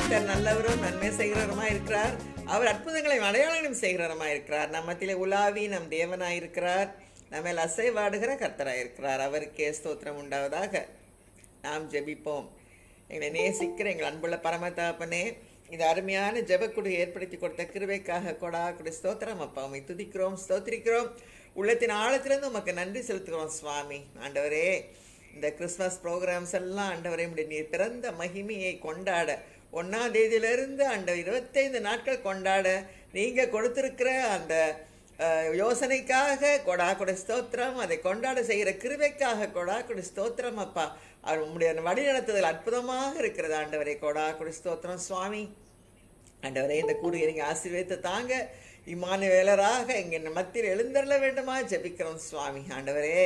கர்த்தர் நல்லவரும் நன்மை செய்கிறவருமா இருக்கிறார். அவர் அற்புதங்களை அடையாளங்களும் செய்கிறவருமா இருக்கிறார். நம்மத்திலே உலாவி நம் தேவனாய் இருக்கிறார். நம்ம அசைவாடுகிற கர்த்தராய் இருக்கிறார். அவருக்கே ஸ்தோத்திரம் உண்டாவதாக. நாம் ஜெபிப்போம். எங்களை நேசிக்கிற எங்கள் அன்புள்ள பரமதாப்பனே, இந்த அருமையான ஜெபக்குழு ஏற்படுத்தி கொடுத்த கிருபைக்காக கொடா கொடி ஸ்தோத்திரம் அப்பா. உம்மை துதிக்கிறோம், ஸ்தோத்திரிக்கிறோம். உள்ளத்தின் ஆழத்திலிருந்து உமக்கு நன்றி செலுத்துகிறோம் சுவாமி. ஆண்டவரே, இந்த கிறிஸ்மஸ் ப்ரோக்ராம்ஸ் எல்லாம் ஆண்டவரே நீர் பிறந்த மகிமையை கொண்டாட 1ஆம் தேதியிலிருந்து ஆண்டவர் 25 நாட்கள் கொண்டாட நீங்கள் கொடுத்திருக்கிற அந்த யோசனைக்காக கொடா கொடை ஸ்தோத்திரம். அதை கொண்டாட செய்கிற கிருபைக்காக கொடா கொடை ஸ்தோத்திரம் அப்பா. அவர் உங்களுடைய வழி நடத்துதல் அற்புதமாக இருக்கிறது ஆண்டவரே. கொடா கொடை ஸ்தோத்திரம் சுவாமி. ஆண்டவரே, இந்த கூடுகை நீங்கள் ஆசீர்வதித்து தாங்க. இம்மானுவேலராக இங்கே மத்தியில் எழுந்தருள வேண்டுமா ஜெபிக்கிறோம் சுவாமி. ஆண்டவரே,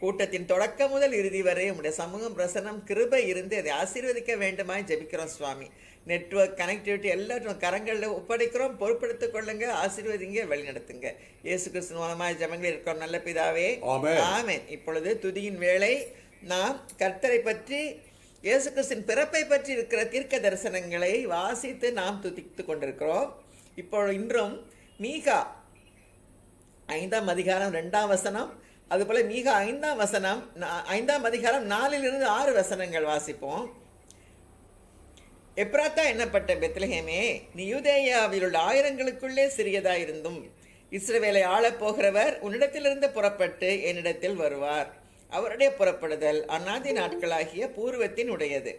கூட்டத்தின் தொடக்கம் முதல் இறுதி வரை உங்களுடைய சமூகம் பிரசனம் கிருபை இருந்து அதை ஆசீர்வதிக்க வேண்டுமாய் ஜெபிக்கிறோம் சுவாமி. நெட்வொர்க் கனெக்டிவிட்டி எல்லாரும் கரங்களில் ஒப்படைக்கிறோம். பொறுப்படுத்திக் கொள்ளுங்க, ஆசீர்வதிங்க, வழி நடத்துங்க. இயேசு கிறிஸ்து மூலமாய் ஜெபங்கள் இருக்கிறோம் நல்ல பிதாவே, ஆமென். இப்பொழுது துதியின் வேளை. நாம் கர்த்தரை பற்றி, இயேசு கிறிஸ்துவின் பிறப்பை பற்றி இருக்கிற தீர்க்க தரிசனங்களை வாசித்து நாம் துதித்து கொண்டிருக்கிறோம். இன்றும் மீகா 5ஆம் அதிகாரம் 2ஆம் வசனம், அதுபோல மீகா 5ஆம் வசனம், 5ஆம் அதிகாரம் 4லிருந்து 6 வசனங்கள் வாசிப்போம். எப்ராத்தா என்னப்பட்ட பெத்லஹேமே, நீ யூதேயாவில் உள்ள ஆயிரங்களுக்குள்ளே சிறியதாயிருந்தும் இஸ்ரவேலை ஆளப் போகிறவர் உன்னிடத்திலிருந்து புறப்பட்டு என்னிடத்தில் வருவார். அவருடைய புறப்படுதல் அநாதி நாட்களாகிய பூர்வத்தின் உடையது.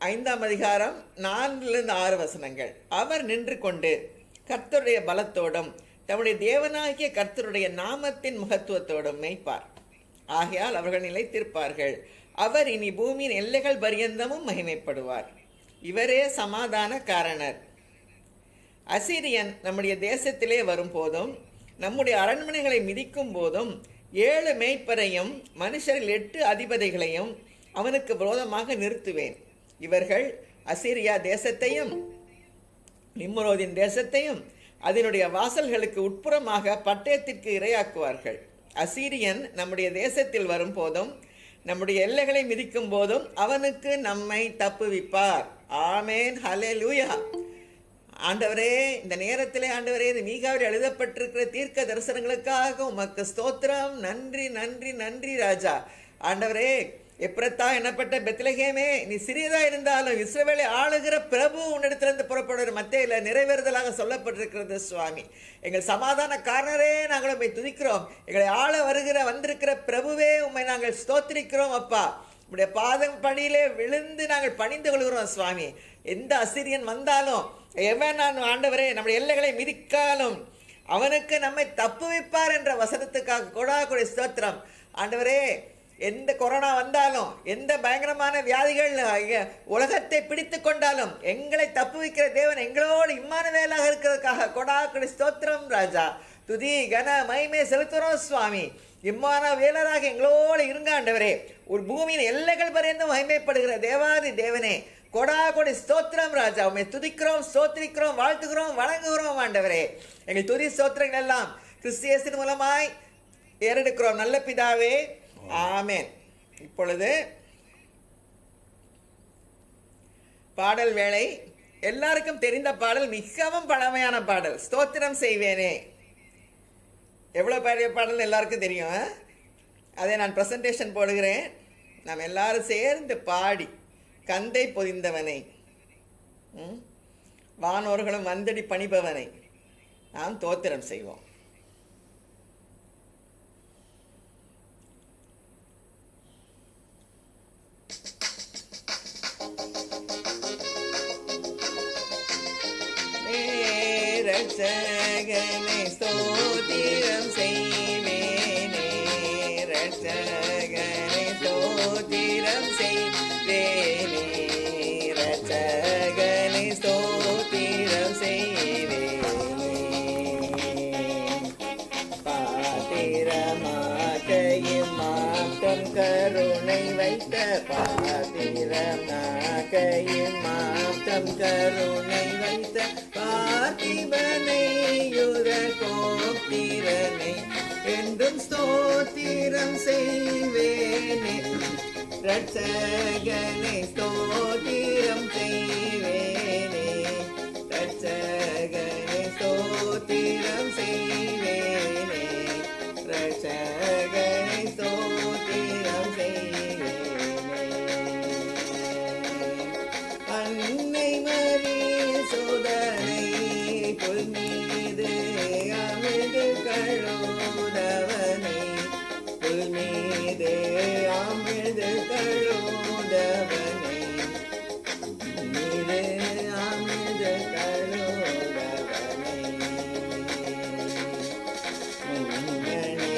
5ஆம் அதிகாரம் 4லிருந்து 6 வசனங்கள். அவர் நின்று கொண்டு கர்த்தருடைய பலத்தோடும் தம்முடைய தேவனாகிய கர்த்தருடைய நாமத்தின் மகத்துவத்தோடும் மேய்ப்பார். ஆகையால் அவர்கள் நிலைத்திருப்பார்கள். அவர் இனி பூமியின் எல்லைகள் பரியந்தமும் மகிமைப்படுவார். இவரே சமாதான காரணர். அசீரியன் நம்முடைய தேசத்திலே வரும்போதும் நம்முடைய அரண்மனைகளை மிதிக்கும் போதும் 7 மேய்ப்பரையும் மனுஷரில் 8 அதிபதிகளையும் அவனுக்கு விரோதமாக நிறுத்துவேன். இவர்கள் அசீரியா தேசத்தையும் நிம்ரோதின் தேசத்தையும் அதனுடைய வாசல்களுக்கு உட்புறமாக பட்டயத்திற்கு இரையாக்குவார்கள். அசீரியன் நம்முடைய தேசத்தில் வரும்போதும் நம்முடைய எல்லைகளை மிதிக்கும் போதும் அவனுக்கு நம்மை தப்புவிப்பார். ஆமேன், ஹல்லேலூயா. ஆண்டவரே, இந்த நேரத்திலே ஆண்டவரே, இந்த மீகாவில் எழுதப்பட்டிருக்கிற தீர்க்க தரிசனங்களுக்காக உமக்கு ஸ்தோத்திரம். நன்றி நன்றி நன்றி ராஜா. ஆண்டவரே, எப்ரத்தா என்னப்பட்ட பெத்லஹேமே, நீ சிறியதா இருந்தாலும் இஸ்ரவேலை ஆளுகிற பிரபு உன்னிடத்திலிருந்து புறப்படுகிற மத்தியில நிறைவேறுதலாக சொல்லப்பட்டிருக்கிறது சுவாமி. எங்கள் சமாதான காரணரே, நாங்கள் உம்மை துதிக்கிறோம். எங்களை ஆள வந்திருக்கிற பிரபுவே, உம்மை நாங்கள் ஸ்தோத்திரிக்கிறோம் அப்பா. உடைய பாதம் படியிலே விழுந்து நாங்கள் பணிந்து கொள்கிறோம் சுவாமி. எந்த அசிரியன் வந்தாலும், எவன் நான் ஆண்டவரே நம்முடைய எல்லைகளை மிதிக்காலும் அவனுக்கு நம்மை தப்புவிப்பார் என்ற வசனத்துக்காக கொடா கொடை ஸ்தோத்திரம். ஆண்டவரே, எந்த கொரோனா வந்தாலும், எந்த பயங்கரமான வியாதிகள் உலகத்தை பிடித்து கொண்டாலும் எங்களை தப்புவிக்கிற தேவன் எங்களோடு இம்மானுவேலாக இருக்கிறதுக்காக கொடா கொடை ஸ்தோத்திரம் ராஜா. துதி கன மகிமை செலுத்துறோம் சுவாமி. இம்மானுவேலராக எங்களோடு இருங்க ஆண்டவரே. ஒரு பூமியின் எல்லைகள் பரியந்தும் மகிமைப்படுகிற தேவாதி தேவனே, கொடா கொடை ஸ்தோத்திரம் ராஜா. உம்மை துதிக்கிறோம், ஸ்தோத்திரிக்கிறோம், வாழ்த்துகிறோம், வணங்குகிறோம் ஆண்டவரே. எங்கள் துதி ஸ்தோத்திரங்கள் எல்லாம் கிறிஸ்தியேசின் மூலமாய் ஏறெடுக்கிறோம் நல்ல பிதாவே, ஆமென். இப்பொழுது பாடல் வேளை. எல்லாருக்கும் தெரிந்த பாடல், மிகவும் பழமையான பாடல், ஸ்தோத்திரம் செய்வேனே. எவ்வளோ பெரிய பாடல் எல்லாருக்கும் தெரியும். அதை நான் ப்ரெசன்டேஷன் போடுகிறேன். நாம் எல்லாரும் சேர்ந்து பாடி, கந்தை பொதிந்தவனை, வானோர்களும் வந்தடி பணிபவனை நாம் தோத்திரம் செய்வோம். ரட்சகனை ஸ்தோத்திரம் செய்வேனே, ரட்சகனை ஸ்தோத்திரம் செய்வேனே, ரட்சகனை ஸ்தோத்திரம் செய்வேனே. பாத்திரமாக்கையும் மாற்றம் கருணை வைத்த, பாத்திரமாக்கையும் மாற்றம் கருணை வைத்த, பார்த்திபனை யுர கோத்திரனை என்றும் ஸ்தோத்திரம் செய்வேனே. ரட்சகனை ஸ்தோத்திரம் செய்வேனே, ரட்சகனை ஸ்தோத்திரம் செய்வேனே, ரட்சகனை ஸ்தோத்திரம் செய்வேனே. அன்னை மரி சோதனை புல்மீது அமிழ்து கழுதவனை, புல்மீது அமிழ்து கழுதவனை, மீது அமிழ்து கழுதவனை. முன்னணி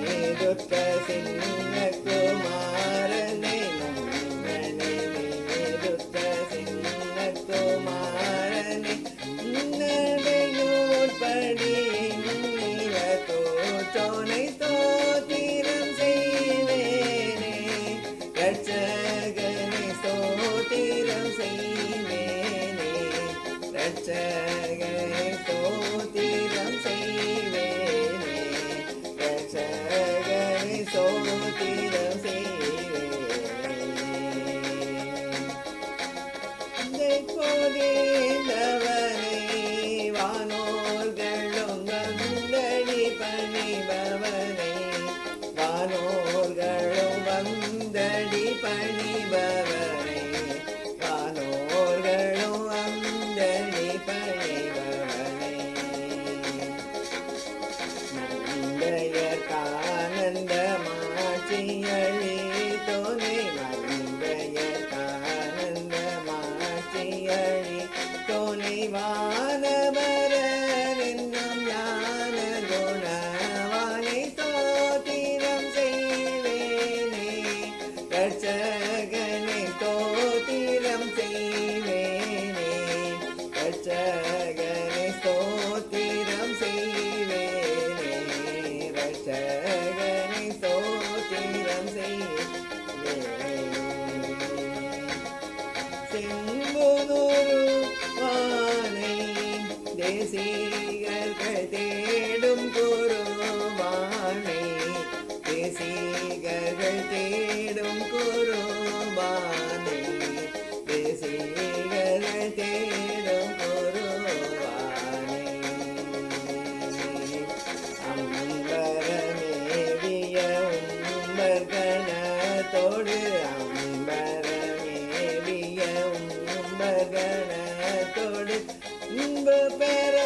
மீதுற்ற சின்ன குமாரனை, முன்னணி மீதுற்ற சின்ன குமாரனை, முன்னடையோர்படி தோனை ஸ்தோத்திரம் செய்வேனே, ரட்சகனை ஸ்தோத்திரம் செய்வேனே, ரட்சகனை ஸ்தோத்திரம் செய்வேனே, ரட்சகனை ஸ்தோத்திரம் செய்வேனே. போதேந்தவனை வானோர்களும் வந்தடி பணிபவனை, வானோர்களும் வந்தடி பணிபவனை, வானோர்களும் வந்தடி பணிபவனை. மந்தையர்கானந்த மாட்சியளி தோனை, மந்தையர்கானந்த மாட்சியளி தோனை, வானவரர் என்னும் ஞான குணவானை ஸ்தோத்திரம் செய்வேனே, ரட்சகனை ஸ்தோத்திரம் செய்வேனே, ரட்சகனை ஸ்தோத்திரம் செய்வேனே, ரட்சகனை ஸ்தோத்திரம் செய்வேனே. செம்புனூரு வானை தேசிகர்கள் தேடும் குருவானை, தேசிகர்கள் தேடும் குருவானை, தேசிகர்கள் தேடும் குருவானை. அம்பரமேவிய உம்பர்கணத்தோடு, அம்பரமேவிய உம்பர்கணத்தோடு, இன்பு பெற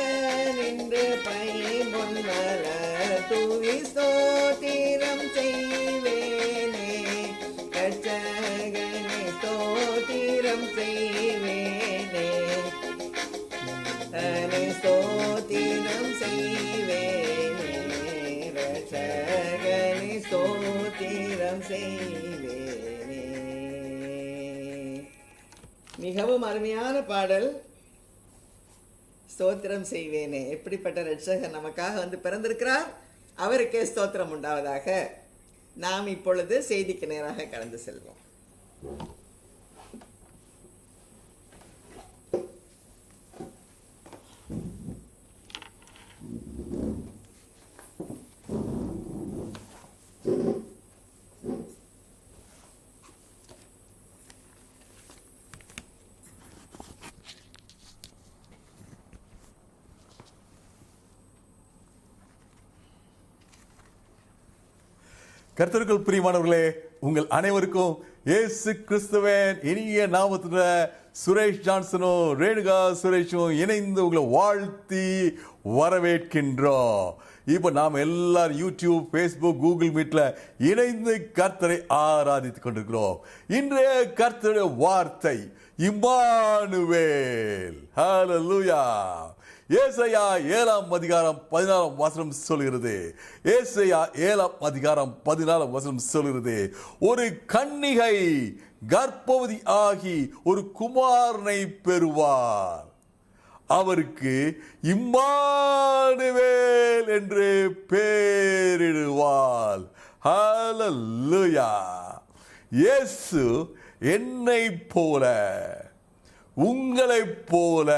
நின்று பைம்பொன்மல தூவி ஸ்தோத்திரம் செய்வேனே, ரட்சகனை ஸ்தோத்திரம் செய்வேனே, அனை ஸ்தோத்திரம் செய்வேனே, ரட்சகனை ஸ்தோத்திரம் செய்வேனே. மிகவும் அருமையான பாடல், ஸ்தோத்திரம் செய்வேனே. எப்படிப்பட்ட ரட்சகர் நமக்காக வந்து பிறந்திருக்கிறார், அவருக்கே ஸ்தோத்திரம் உண்டாவதாக. நாம் இப்பொழுது செய்திக்கு நேராக கடந்து செல்வோம். கர்த்தருக்குள் பிரியமானவர்களே, உங்கள் அனைவருக்கும் இயேசு கிறிஸ்துவின் இனிய நாமத்துல சுரேஷ் ஜான்சனும் ரேணுகா சுரேஷும் இணைந்து உங்களை வாழ்த்தி வரவேற்கின்றோம். இப்போ நாம் எல்லாரும் யூடியூப், ஃபேஸ்புக், கூகுள் மீட்ல இணைந்து கர்த்தரை ஆராதித்துக் கொண்டிருக்கிறோம். இன்றைய கர்த்தருடைய வார்த்தை இம்மானுவேல். ஹல்லேலூயா. ஏசாயா 7:14 சொல்கிறது. ஏசாயா 7:14 சொல்கிறது, ஒரு கன்னிகை கர்ப்பவதி ஆகி ஒரு குமாரனை பெறுவார், அவருக்கு இம்மானுவேல் என்று பெயரிடுவார். ஹல்லேலூயா. இயேசு என்னை போல உங்களைப் போல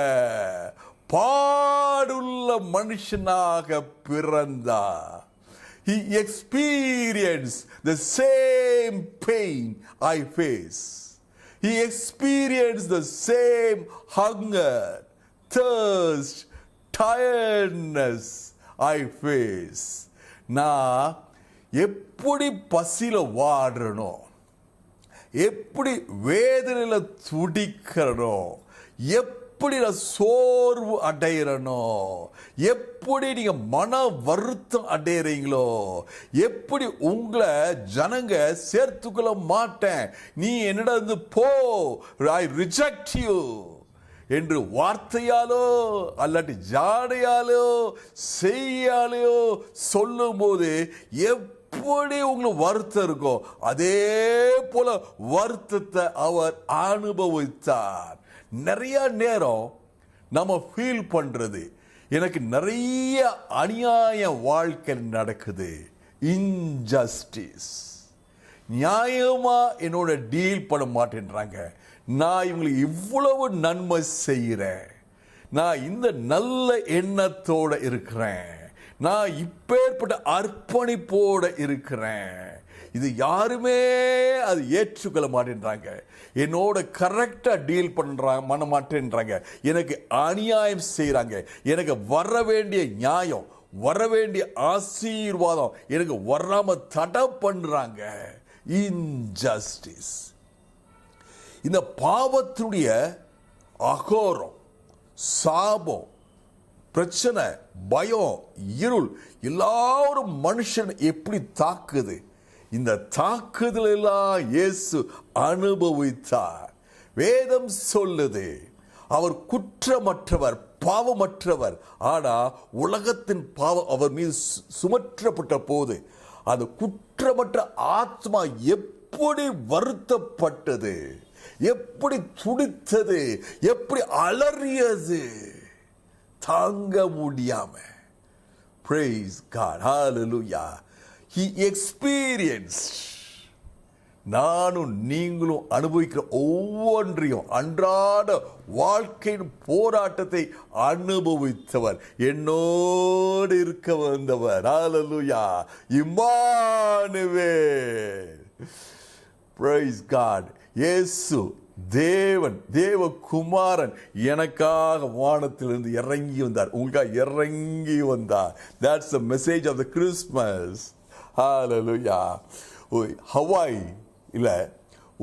பாடுள்ள மனுஷனாக பிறந்தார். He experienced the same pain I face. He experienced the same hunger, thirst, tiredness I face. நான் எப்படி பசியில வாடுறனோ, எப்படி வேதனையில துடிக்கிறனோ, எப்படி நான் சோர்வு அடைகிறனோ, எப்படி நீங்க மன வருத்தம் அடைகிறீங்களோ, எப்படி உங்களை ஜனங்க சேர்த்துக்கொள்ள மாட்டேன், நீ என்னிடம் இருந்து போ, I reject you என்று வார்த்தையாலோ அல்லாட்டி ஜாடையாலோ செய்யாலையோ சொல்லும் போது எப்படி உங்களுக்கு வருத்தம் இருக்கோ அதே போல வருத்தத்தை அவர் அனுபவித்தார். நிறைய நேரம் நம்ம ஃபீல் பண்றது, எனக்கு நிறைய அநியாய வாழ்க்கை நடக்குது, இன்ஜஸ்டிஸ், நியாயமா என்னோட டீல் பண்ண மாட்டேன்றாங்க, நான் இவங்களுக்கு இவ்வளவு நன்மை செய்கிறேன், நான் இந்த நல்ல எண்ணத்தோட இருக்கிறேன், நான் இப்பேற்பட்ட அர்ப்பணிப்போட இருக்கிறேன், இது யாருமே அது ஏற்றுக்கொள்ள மாட்டேன்றாங்க, என்னோட கரெக்டா டீல் பண்ண மாட்டேன்றாங்க, எனக்கு அநியாயம் செய்யறாங்க, எனக்கு வர வேண்டிய நியாயம், வர வேண்டிய ஆசீர்வாதம் எனக்கு வராம தடை பண்றாங்க. இன்ஜஸ்டிஸ். இந்த பாவத்தினுடைய அகோரம், சாபம், பிரச்சனை, பயம், இருள் எல்லாரும் மனுஷன் எப்படி தாக்குது, இந்த தாக்குதல் எல்லாம் இயேசு அனுபவித்தார். வேதம் சொல்லுது அவர் குற்றமற்றவர், பாவமற்றவர். ஆனா உலகத்தின் பாவம் அவர் மீது சுமற்றப்பட்ட போது அந்த குற்றமற்ற ஆத்மா எப்படி வருத்தப்பட்டது, எப்படி துடித்தது, எப்படி அலறியது, தாங்க முடியாம. Praise God. Hallelujah. He experienced. நானும் நீங்களும் அனுபவிக்கிற ஒவ்வொன்றையும் அன்றாட வாழ்க்கையின் போராட்டத்தை அனுபவித்தவர், என்னோடு இருக்க வந்தவர். Hallelujah. இம்மானுவேல். Praise God. இயேசு தேவன், தேவகுமாரன் எனக்காக வானத்திலிருந்து இறங்கி வந்தார், உங்களுக்காக இறங்கி வந்தார். That's the message of the Christmas. Hallelujah. Hawaii இல்ல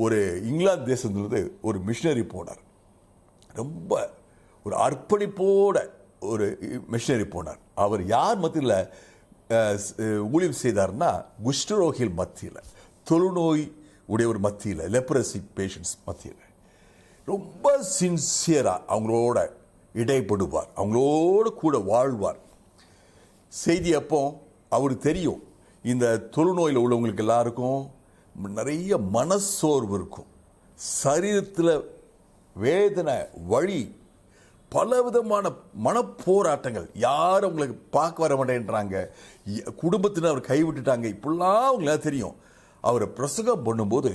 ஒரு இங்கிலாந்து தேசத்திலிருந்து ஒரு மிஷனரி போனார். ரொம்ப ஒரு அர்ப்பணிப்போட ஒரு மிஷனரி போனார். அவர் யார் மத்தியில் ஊழியம் செய்தார்னா, குஷ்டரோகிகள் மத்தியில், தொழுநோய் உடையவர் மத்தியில், லெப்ரசி பேஷண்ட்ஸ் மத்தியில் ரொம்ப சின்சியரா அவங்களோட இடைப்படுவார், அவங்களோட கூட வாழ்வார். செய்தி அப்போ அவருக்கு தெரியும், இந்த தொழுநோயில் உள்ளவங்களுக்கு எல்லாருக்கும் நிறைய மனசோர்வு இருக்கும், சரீரத்தில் வேதனை, வழி, பலவிதமான மனப்போராட்டங்கள், யாரும் அவங்களுக்கு பார்க்க வர மாட்டேன்றாங்க, குடும்பத்தினர் அவர் கைவிட்டுட்டாங்க, இப்படிலாம் அவங்களுக்கு தெரியும். அவரை பிரசங்கம் பண்ணும்போது,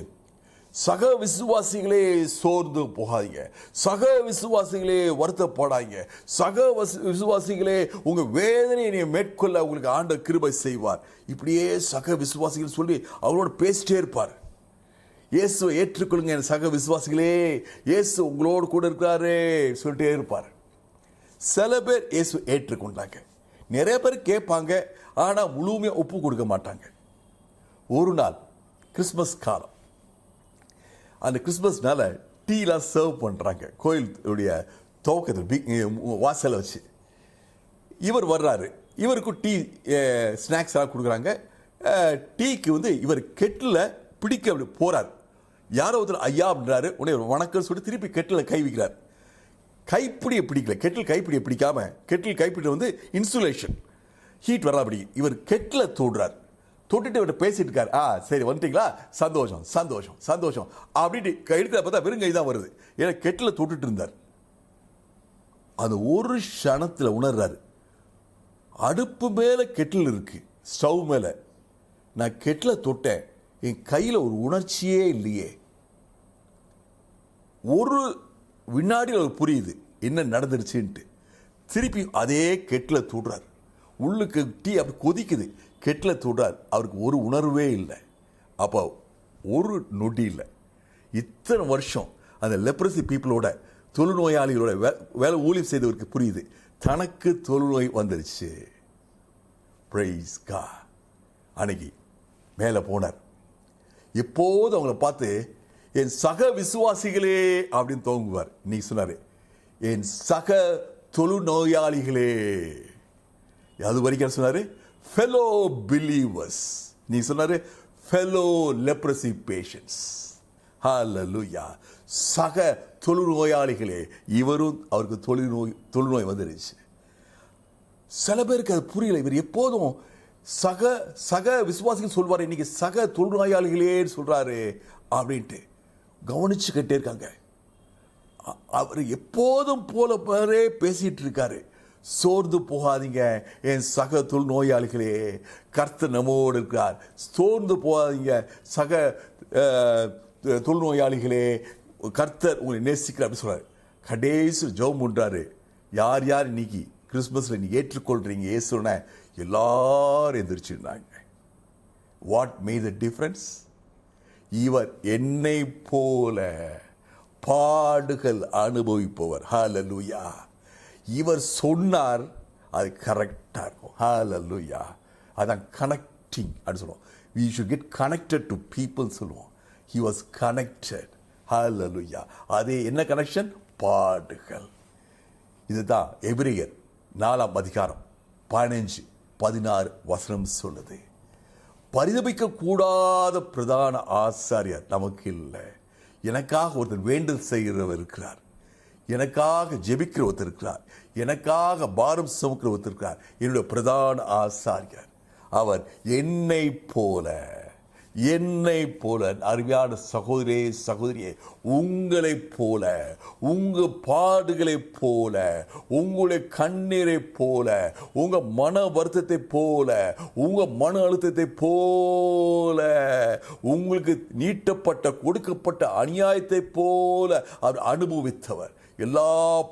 சக விசுவாசிகளே சோர்ந்து போகாதீங்க, சக விசுவாசிகளே வருத்தப்படாதீங்க, சக விசுவாசிகளே உங்க வேதனையை நீங்க மேற்கொள்ள உங்களுக்கு ஆண்டவர் கிருபை செய்வார். இப்படியே சக விசுவாசிகள் சொல்லி அவரோட பேசிட்டே இருப்பார். இயேசுவை ஏற்றுக்கொள்ளுங்க என் சக விசுவாசிகளே, இயேசு உங்களோடு கூட இருக்கிறாரே சொல்லிட்டே இருப்பார். சில பேர் இயேசு ஏற்றுக்கொண்டாங்க, நிறைய பேர் கேட்பாங்க, ஆனா முழுமையா ஒப்பு கொடுக்க மாட்டாங்க. ஒரு நாள் கிறிஸ்மஸ் காலம், அந்த கிறிஸ்மஸ்னால டீலாம் சர்வ் பண்ணுறாங்க கோயிலுடைய துவக்கத்தில் வாசலை வச்சு. இவர் வர்றாரு, இவருக்கும் டீ ஸ்நாக்ஸ் எல்லாம் கொடுக்குறாங்க. டீக்கு இவர் கெட்டில் பிடிக்க அப்படி போகிறார். யாரோ ஒருத்தர் ஐயா அப்படின்றாரு, உடனே வணக்கம் சொல்லி திருப்பி கெட்டில் கை வைக்கிறார். கைப்பிடியை பிடிக்கல, கெட்டில் கைப்பிடியை பிடிக்காம, கெட்டில் கைப்பிடி இன்சுலேஷன் ஹீட் வரலாம். அப்படி இவர் கெட்டில் தொடுறார். தொட்டுட்டு இவர்கிட்ட பேசிட்டு இருக்காரு. சரி வந்துட்டீங்களா, சந்தோஷம் சந்தோஷம் சந்தோஷம் அப்படின்ட்டு எடுக்கிற பார்த்தா வெறும் கை தான் வருது. ஏன்னா கெட்டில் தொட்டுட்டு இருந்தார். அந்த ஒரு க்ஷணத்தில் உணர்றாரு, அடுப்பு மேலே கெட்டில் இருக்கு, ஸ்டவ் மேலே நான் கெட்டில் தொட்டேன், என் கையில் ஒரு உணர்ச்சியே இல்லையே. ஒரு வினாடியில் அவர் புரியுது என்ன நடந்துருச்சுன்ட்டு. திருப்பி அதே கெட்டில் தொடுறார். உள்ளுக்கு டீ அப்படி கொதிக்குது. கெட்டில் தொடுறார். அவருக்கு ஒரு உணர்வே இல்லை. அப்போ ஒரு நொடி இல்லை. இத்தனை வருஷம் அந்த லெப்ரசி பீப்புளோட தொழுநோயாளிகளோட வேலை ஊழியம் செய்தவருக்கு புரியுது, தனக்கு தொழுநோய் வந்துருச்சு. Praise God. அன்னைக்கு மேலே போனார். எப்போது அவங்கள பார்த்து என் சக விசுவாசிகளே அப்படின்னு துவங்குவார். நீ சொன்னார் என் சக தொழுநோயாளிகளே. அது வரைக்கும் சொன்னார் ஃபெலோ பிலீவர்ஸ். நீ சொன்னார் ஃபெலோ லெப்ரசி பேஷன்ஸ். ஹல்லேலூயா. சக தொழுநோயாளிகளே. இவரும் அவருக்கு தொழுநோய் வந்துருச்சு. சில பேருக்கு அது புரியல. இவர் எப்போதும் சக சக விசுவாசிகள் சொல்வார், இன்னைக்கு சக தொழுநோயாளிகளே சொல்றாரு அப்படின்ட்டு கவனிச்சுக்கிட்டே இருக்காங்க. அவர் எப்போதும் போல பேரே பேசிட்டு இருக்காரு. சோர்ந்து போகாதீங்க என் சக தொழுநோயாளிகளே, கர்த்தர் நம்மோடு இருக்கிறார். சோர்ந்து போகாதீங்க சக தொழுநோயாளிகளே, கர்த்தர் உங்களை நேசிக்கிறார் அப்படின்னு சொல்றாரு. கடைசி ஜெபம் பண்றாரு. யார் யார் இன்னைக்கு கிறிஸ்மஸ்ல நீ ஏற்றுக்கொள்றீங்க இயேசுன எல்லாரும் எந்திரிச்சிருந்தாங்க. What made the difference? இவர் என்னை போல பாடுகள் அனுபவிப்பவர். ஹல்லேலூயா. இவர் சொன்னார், அது கரெக்டா இருக்கும். ஹல்லேலூயா. அதான் கனெக்டிங் அப்படின்னு சொல்லுவோம். we should get connected to people சொல்லுவோம். he was connected. ஹல்லேலூயா. அதே என்ன கனெக்ஷன்? பாடுகள். இதுதான் எபிரேயர் 4 அதிகாரம் 15-16 வசனம் சொல்லுது. பரிதபிக்க கூடாத பிரதான ஆசாரியர் நமக்கு இல்லை. எனக்காக ஒருத்தர் வேண்டல் செய்கிறவர் இருக்கிறார். எனக்காக ஜெபிக்கிற ஒருத்தர் இருக்கிறார். எனக்காக பாரம் சுமக்கிற ஒருத்தர் இருக்கிறார். என்னுடைய பிரதான ஆசாரியர். அவர் என்னை போல அருமையான சகோதரே சகோதரியே, உங்களைப் போல, உங்க பாடுகளைப் போல, உங்களுடைய கண்ணீரை போல, உங்க மன வருத்தத்தை போல, உங்க மன அழுத்தத்தை போல, உங்களுக்கு நீட்டப்பட்ட கொடுக்கப்பட்ட அநியாயத்தை போல அவர் அனுபவித்தவர். எல்லா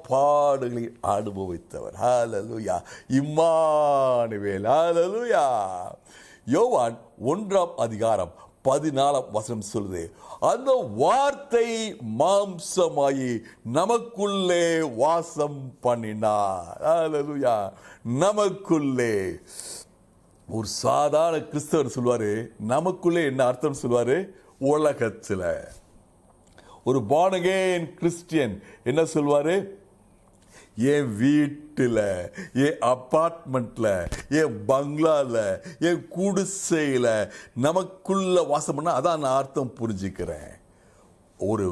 பாடுகளையும் அனுபவித்தவர். ஹல்லேலூயா. இம்மானுவேல். ஹல்லேலூயா. யோவான் 1 அதிகாரம் 14 வசனம் சொல்லுது, அந்த வார்த்தை மாம்சமாயி நமக்குள்ளே வாசம் பண்ணினார். ஹல்லேலூயா. நமக்குள்ளே. ஒரு சாதாரண கிறிஸ்தவர் சொல்வாரு, நமக்குள்ளே என்ன அர்த்தம் சொல்வாரு? உலகத்துல. ஒரு born again கிறிஸ்டியன் என்ன சொல்வாரு? என் வீட்டில், என் அப்பார்ட்மெண்ட்ல, என் பங்களால, என் குடிசையில் நமக்குள்ள வாசம் பண்ண, அதான் நான் அர்த்தம் புரிஞ்சுக்கிறேன். ஒரு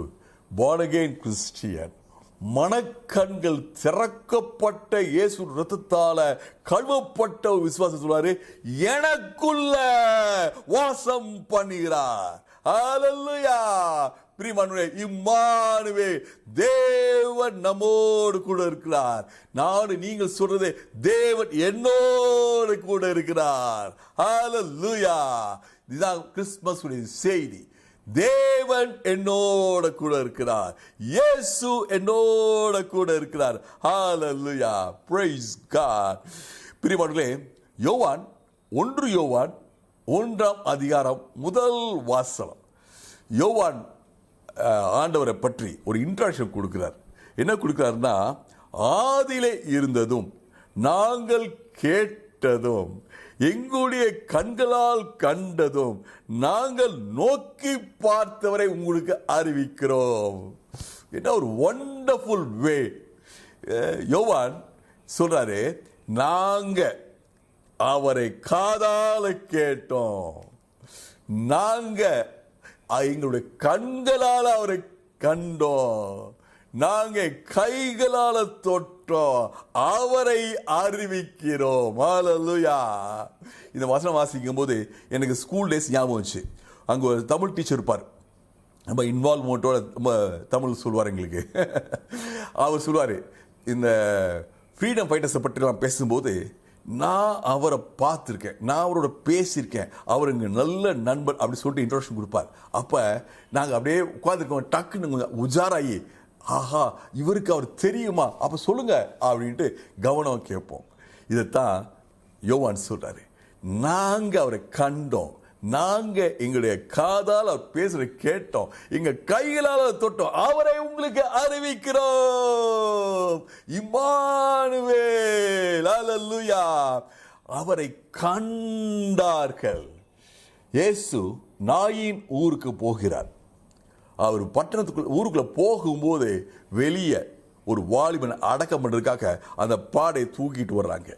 born again கிறிஸ்டியன் மனக்கண்கள் திறக்கப்பட்ட இயேசு இரத்தத்தால கழுவப்பட்ட ஒரு விசுவாசம் சொல்வாரு, எனக்குள்ள வாசம் பண்ணுகிறார். ஹல்லேலூயா. பிரியமானவர்களே, இம்மானுவேல், தேவன் நம்மோடு கூட இருக்கிறார். நீங்கள் சொல்றது, தேவன் என்னோடு கூட இருக்கிறார். ஹல்லேலூயா. இதுதான் கிறிஸ்துமஸ் செய்தி. தேவன் என்னோட கூட இருக்கிறார். இயேசு என்னோட கூட இருக்கிறார். ஹல்லேலூயா. Praise God. பிரியமானவர்களே, யோவான் 1 அதிகாரம் 1 வசனம். யோவான் ஆண்டவரை பற்றி ஒரு இன்ட்ரோடக்ஷன் கொடுக்கிறார். என்ன கொடுக்கிறார்னா, ஆதியிலே இருந்ததும் நாங்கள் கேட்டதும் எங்களுடைய கண்களால் கண்டதும் நாங்கள் நோக்கி பார்த்தவரை உங்களுக்கு அறிவிக்கிறோம். என்ன ஒரு வண்டர்ஃபுல் வே. யோவான் சொல்றாரு, நாங்க அவரை காதால கேட்டோம், நாங்க எங்களுடைய கண்களால் அவரை கண்டோம், நாங்க கைகளால தொட்டோம், அவரை அறிவிக்கிறோம். ஹல்லேலூயா. இந்த வசனம் வாசிக்கும் போது எனக்கு ஸ்கூல் டேஸ் ஞாபகம் வந்துச்சு. அங்க ஒரு தமிழ் டீச்சர் இருப்பார், நம்ம இன்வால்வ்மெண்ட்டோட ரொம்ப தமிழ் சொல்லுவார் எங்களுக்கு. அவர் சொல்லுவார், இந்த ஃப்ரீடம் ஃபைட்டர்ஸை பற்றி நான் பேசும்போது, நான் அவரை பார்த்துருக்கேன், நான் அவரோட பேசியிருக்கேன், அவர் எங்கள் நல்ல நண்பர் அப்படி சொல்லிட்டு இன்ட்ரோடக்ஷன் கொடுப்பார். அப்போ நாங்கள் அப்படியே உட்காந்துருக்கோம், டக்குன்னு உஜாராயி, ஆஹா இவருக்கு அவர் தெரியுமா, அப்போ சொல்லுங்க அப்படின்ட்டு கவனம் கேட்போம். இதைத்தான் யோவான் சொல்றாரு, நாங்க அவரை கண்டோம், நாங்க எங்களுடைய காதால் அவர் பேசுற கேட்டோம், எங்க கைகளால் தொட்டோம், அவரை உங்களுக்கு அறிவிக்கிறோம். இம்மானுவேல், அல்லேலூயா. அவரை கண்டார்கள். இயேசு நாயின் ஊருக்கு போகிறார். அவர் ஊருக்குள்ள போகும்போது வெளியே ஒரு வாலிபன் அடக்கம் பண்றதுக்காக அந்த பாடை தூக்கிட்டு வர்றாங்க.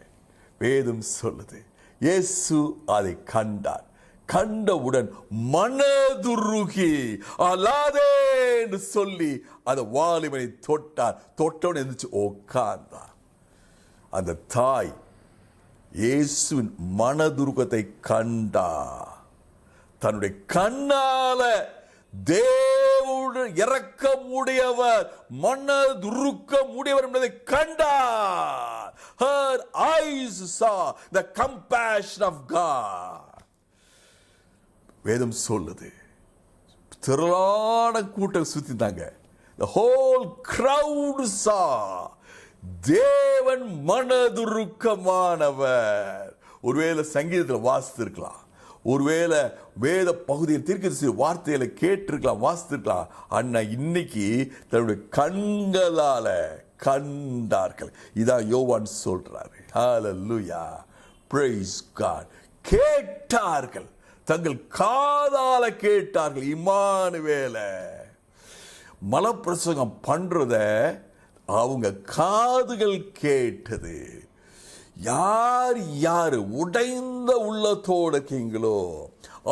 வேதம் சொல்லுது, இயேசு அதை கண்டார். கண்டவுடன் மனதுருகி அலாதே என்று சொல்லி அந்த வாலிபனை தொட்டார். தொட்டவுடன் எந்திரிச்சு உட்கார்ந்தார். அந்த தாய் இயேசுவின் மனதுருக்கத்தை கண்டார். தன்னுடைய கண்ணால தேவனுடைய இரக்கமுடையவர், மனதுருக்கமுடையவர் என்பதை கண்டார். Her eyes saw the compassion of God. வேதம் சொல்லுது, திரளான கூட்டம் சுத்தினாங்க. The whole crowd saw. தேவன் மனதுருக்கமானவர். ஒருவேளை சங்கீதத்தில் வாசித்திருக்கலாம், ஒருவேளை வேத பகுதியில் தீர்க்கதரிசி வார்த்தைகளை கேட்டிருக்கலாம், வாசித்திருக்கலாம். அண்ணா இன்னைக்கு தன்னுடைய கண்களால கண்டார்கள். இதான் யோவான் சொல்றாரு. ஹல்லேலூயா, பிரைஸ் காட். கேட்டார்கள், தங்கள் காதால கேட்டார்கள். இம்மானுவேல மலப்பிரசங்கம் பண்றத அவங்க காதுகள் கேட்டது. யார் யாரு உடைந்த உள்ளத்தோடு இருக்கீங்களோ,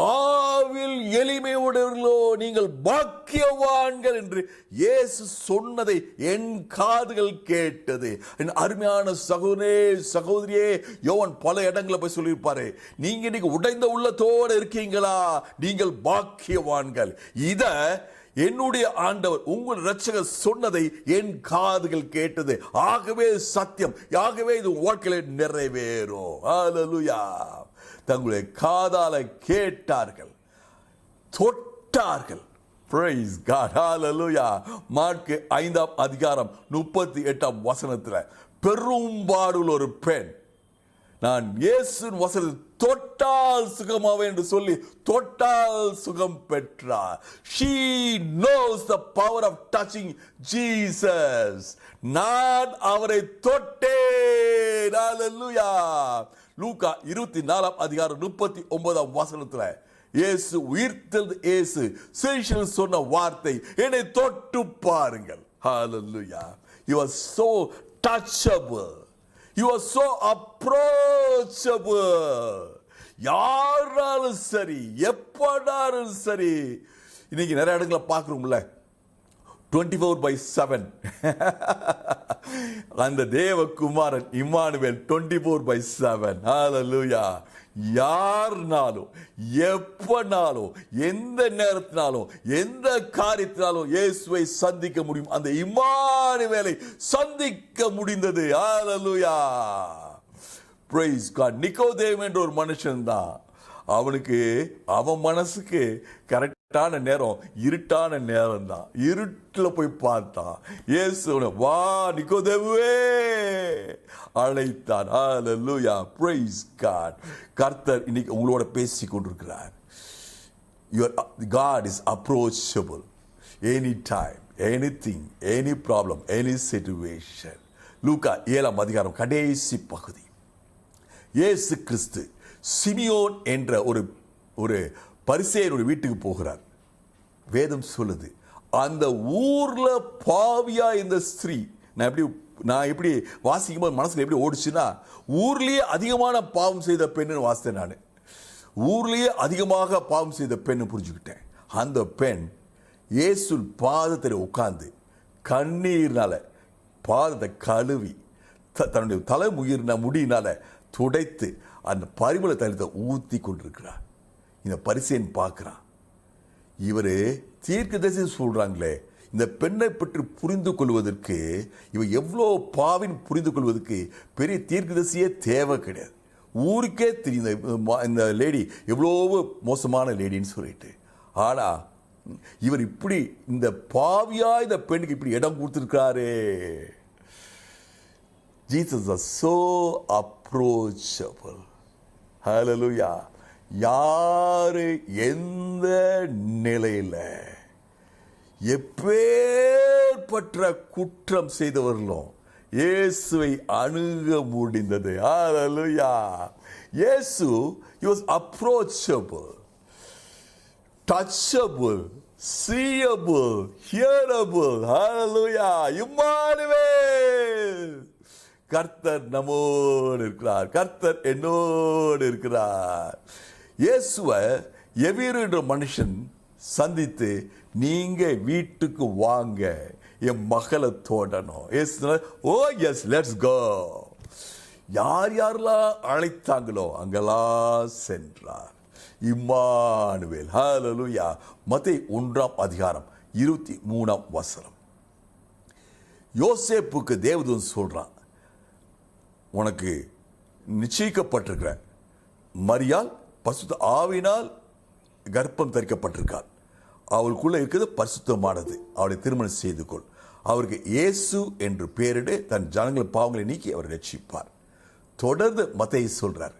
ஆவில் எளிமையுடையவர்களோ, நீங்கள் பாக்கியவான்கள் என்று இயேசு சொன்னதை என் காதுகள் கேட்டது. என் அருமையான சகோதரே, சகோதரியே, யோவான் பல இடங்களில் போய் சொல்லியிருப்பாரு, நீங்க இன்னைக்கு உடைந்த உள்ளத்தோடு இருக்கீங்களா, நீங்கள் பாக்கியவான்கள். இத என்னுடைய ஆண்டவர் உங்கள் இரட்சகர் சொன்னதை என் காதுகள் கேட்டது. ஆகவே சத்தியம், ஆகவே இது வாழ்க்கையில நிறைவேறும். ஹல்லேலூயா. தங்களுடைய காதால கேட்டார்கள், தொட்டார்கள். Praise God. ஹல்லேலூயா. மார்க்கு 5ஆம் அதிகாரம் 38ஆம் வசனத்துல பெரும்பாடுள்ள ஒரு பெண், நான் இயேசுவின் வசனத்தை தொட்டால் சுகமாவே என்று சொல்லி தொட்டால் சுகம் பெற்றார். She knows the power of touching Jesus. நான் அவரை தொட்டேன். ஹல்லேலூயா. லூக்கா 24ஆம் அதிகாரம் 39ஆம் வசனத்துல இயேசு உயிர்த்தெழுந்த இயேசு சீஷர்கள் சொன்ன வார்த்தை, என்னை தொட்டு பாருங்கள். ஹல்லேலூயா. You are so touchable. You are so approachable. யாராலும் சரி, எப்படாலும் சரி. இன்னைக்கு நிறைய இடங்களை பார்க்குறோம்ல, 24/7 அந்த தேவகுமாரன் இம்மானுவேல் 24/7. ஹல்லேலூயா. யாருனாலும் எப்பனாலும் எந்த நேரத்தினாலும் எந்த காரியத்தினாலும் இயேசுவை சந்திக்க முடியும். அந்த இம்மானுவேலை சந்திக்க முடிந்தது. ஹல்லேலூயா. Praise God. நிக்கோதேம் என்ற ஒரு மனுஷன் தான். அவனுக்கு அவன் மனசுக்கு கரெக்டான நேரம் இருட்டான நேரம் தான். இருட்டில் போய் பார்த்தான். இயேசு வா நிக்கோதேமே அழைத்தான். ஹல்லேலூயா. Praise God. கர்த்தர் இன்னைக்கு உங்களோட பேசி கொண்டிருக்கிறார். God is approachable anytime, anything, any problem, any situation. லூக்கா 7ஆம் அதிகாரம் கடைசி பகுதி. இயேசு கிறிஸ்து சிமியோன் என்ற ஒரு பரிசேயனுடைய வீட்டுக்கு போகிறார். வேதம் சொல்லுது, அந்த ஊர்ல பாவியா இந்த ஸ்திரீ, நான் எப்படி வாசிக்கும் போது மனசுல எப்படி ஓடிச்சுன்னா, ஊர்லயே அதிகமான பாவம் செய்த பெண்ணு வாசித்தேன். நான் ஊர்லயே அதிகமாக பாவம் செய்த பெண்ணு புரிஞ்சுக்கிட்டேன். அந்த பெண் இயேசு பாதத்தில் உட்கார்ந்து கண்ணீர்னால பாதத்தை கழுவி தன்னுடைய முடியினால துடைத்து அந்த பரிமள தைலத்தை ஊத்தி கொண்டிருக்கிறார். இந்த பரிசேயன் பார்க்கிறான், இவரு தீர்க்கதரிசி சொல்றாங்களே, இந்த பெண்ணை பற்றி புரிந்து கொள்வதற்கு, இவன் எவ்வளோ பாவின் புரிந்து கொள்வதற்கு பெரிய தீர்க்கதரிசியே தேவை கிடையாது. ஊருக்கே தெரியும் இந்த லேடி எவ்வளோ மோசமான லேடின்னு சொல்லிட்டு. ஆனா இவர் இப்படி இந்த பாவியா இந்த பெண்ணுக்கு இப்படி இடம் கொடுத்திருக்காரு. Jesus is so approachable. ஹல்லேலூயா. யாரு எந்த நிலையில எப்பேற்பட்ட குற்றம் செய்தவர்களும் இயேசுவை அணுக முடிந்தது. ஹல்லேலூயா. இயேசு he was approachable, touchable, seeable, hearable. Hallelujah. Immanuel, கர்த்தர் நம்மோடு இருக்கிறார், கர்த்தர் என்னோடு இருக்கிறார். இயேசுவை எவீரு என்ற மனுஷன் சந்தித்து, நீங்க வீட்டுக்கு வாங்க, என் மகளை தோடணும். ஓ எஸ், லெட்ஸ் கோ. யார் யாரெல்லாம் அழைத்தாங்களோ அங்கெல்லாம் சென்றார். இம்மானுவேல். ஹல்லேலூயா. மத்தேயு 1:23 யோசேப்புக்கு தேவதூதன் சொல்றான், உனக்கு நிச்சயிக்கப்பட்டிருக்கிற மரியாள் பரிசுத்த ஆவியினால் கர்ப்பம் தரிக்கப்பட்டிருக்காள், அவளுக்குள்ள இருக்கிறது பரிசுத்தமானது, அவளை திருமணம் செய்து கொள், அவருக்கு இயேசு என்று பெயரிட்டு தன் ஜனங்களின் பாவங்களை நீக்கி அவர் ரட்சிப்பார். தொடர்ந்து மத்தேயு சொல்றார்,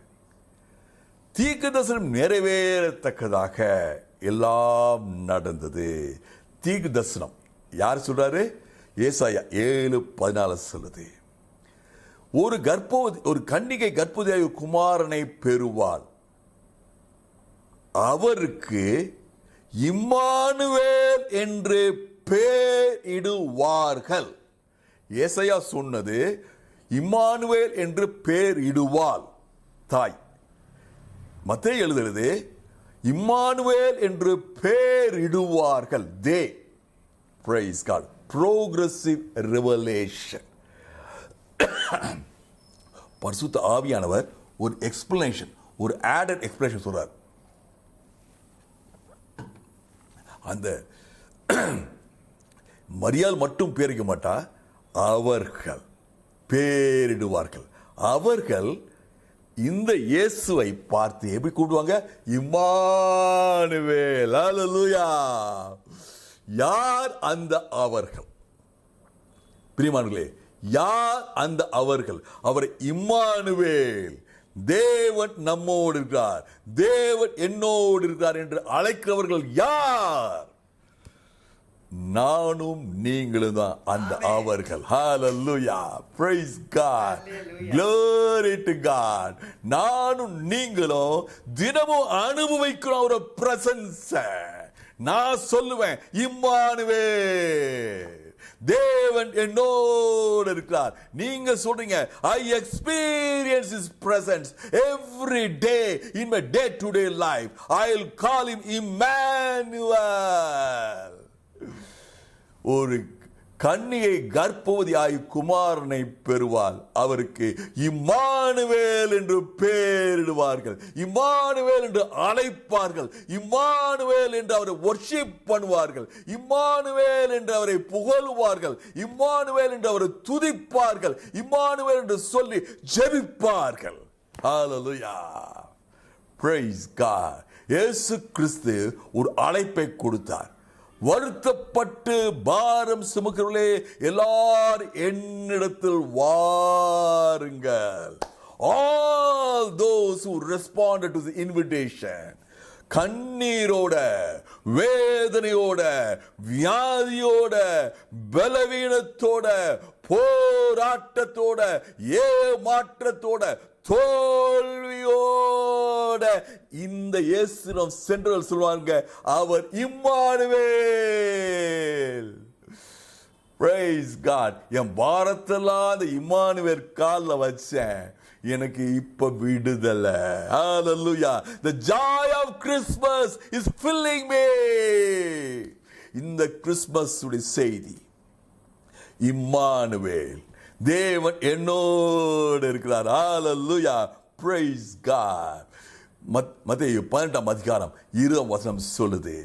தீர்க்கதரிசனம் நிறைவேறத்தக்கதாக எல்லாம் நடந்தது. தீர்க்கதரிசனம் யார் சொல்றாரு? ஏசாயா 7:14 சொல்லுது, ஒரு கன்னிகை கர்ப்பவதியாய் குமாரனை பெறுவாள், அவருக்கு இம்மானுவேல் என்று பெயரிடுவார்கள். ஏசாயா சொன்னது இம்மானுவேல் என்று பெயரிடுவாள் தாய். மத்தேயு எழுதுகிறது இம்மானுவேல் என்று பெயரிடுவார்கள். தே, praise God, progressive revelation. பரிசுத்த ஆவியானவர் ஒரு எக்ஸ்பிளனேஷன், ஒரு ஆடட் எக்ஸ்பிளனேஷன் சொல்றார். அந்த மரியாள் மட்டும் பேரிக்க மாட்டா, அவர்கள் பேரிடுவார்கள். அவர்கள் இந்த இயேசுவை பார்த்து எப்படி கூப்பிடுவாங்க? இம்மானுவேல். ஹல்லேலூயா. யார் அந்த அவர்கள்? பிரியமானவர்களே, யார் அந்த அவர்கள்? அவர் இம்மானுவேல், தேவன் நம்மோடு இருக்கிறார், தேவன் என்னோடு இருக்கிறார் என்று அழைக்கிறவர்கள் யார்? நானும் நீங்களும் தான் அந்த அவர்கள். ஹல்லேலூயா. praise God, glory to God. நானும் நீங்களும் தினமும் அனுபவிக்கிறோம் அவரோட பிரசன்ஸ். நான் சொல்லுவேன், இம்மானுவேல், தேவன் என்னோடு இருக்கிறார். நீங்க சொல்றீங்க, I experience His presence every day in my day-to-day life. I'll call Him Emmanuel. ஒரு கன்னிகை கர்ப்பவதியாய் குமாரனை பெறுவாள், அவருக்கு இம்மானுவேல் என்று பெயரிடுவார்கள். இம்மானுவேல் என்று அழைப்பார்கள். இம்மானுவேல் என்று அவரை வொர்ஷிப் பண்ணுவார்கள். இம்மானுவேல் என்று அவரை புகழுவார்கள். இம்மானுவேல் என்று அவரை துதிப்பார்கள். இம்மானுவேல் என்று சொல்லி ஜெபிப்பார்கள். ஹல்லேலூயா. praise God. இயேசு கிறிஸ்து ஒரு அழைப்பை கொடுத்தார். வருத்தப்பட்டு பாரம் சுமக்கிறவர்களே எல்லாரும் என்னிடத்தில் வாருங்கள். All those who responded to the invitation, கண்ணீரோட, வேதனையோட, வியாதியோட, பலவீனத்தோட, போராட்டத்தோட, ஏமாற்றத்தோட, தோல்வியோட இந்த இயேசுவிடம் சென்றவர்கள் சொல்வாங்க, அவர் இம்மானுவேல். praise God. என் பாரத்தெல்லாம் அந்த இம்மானுவேல் காலில் வச்சேன், எனக்கு இப்ப விடுதலை. hallelujah. The joy of Christmas is filling me. இந்த கிறிஸ்மஸ் உடைய செய்தி, இம்மானுவேல், தேவன் என்னோடு இருக்கிறார். ஹல்லேலூயா. praise God. மத்தேயு 18:20 சொல்லுது,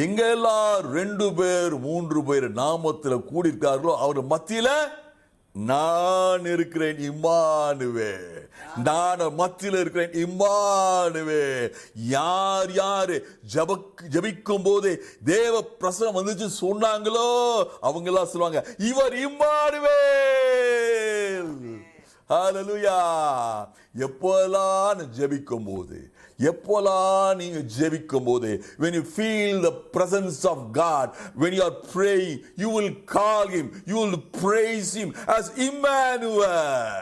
எங்கெல்லாம் 2 பேர் 3 பேர் நாமத்தில் கூடியிருக்கார்களோ அவர் மத்தியில நான் இருக்கிறேன். இம்மானுவேல், நான் மத்தியில் இருக்கிறேன். இம்மானுவேல். யார் யாரு ஜபிக்கும் போது தேவ பிரசனம் வந்துச்சு சொன்னாங்களோ அவங்க எல்லாம் சொல்லுவாங்க, இவர் இம்மானுவேல். ஹalleluya. எப்போலாம் ஜெபிக்கும் போது, when you feel the presence of God, when you are praying, you will call him, you will praise him as Emmanuel.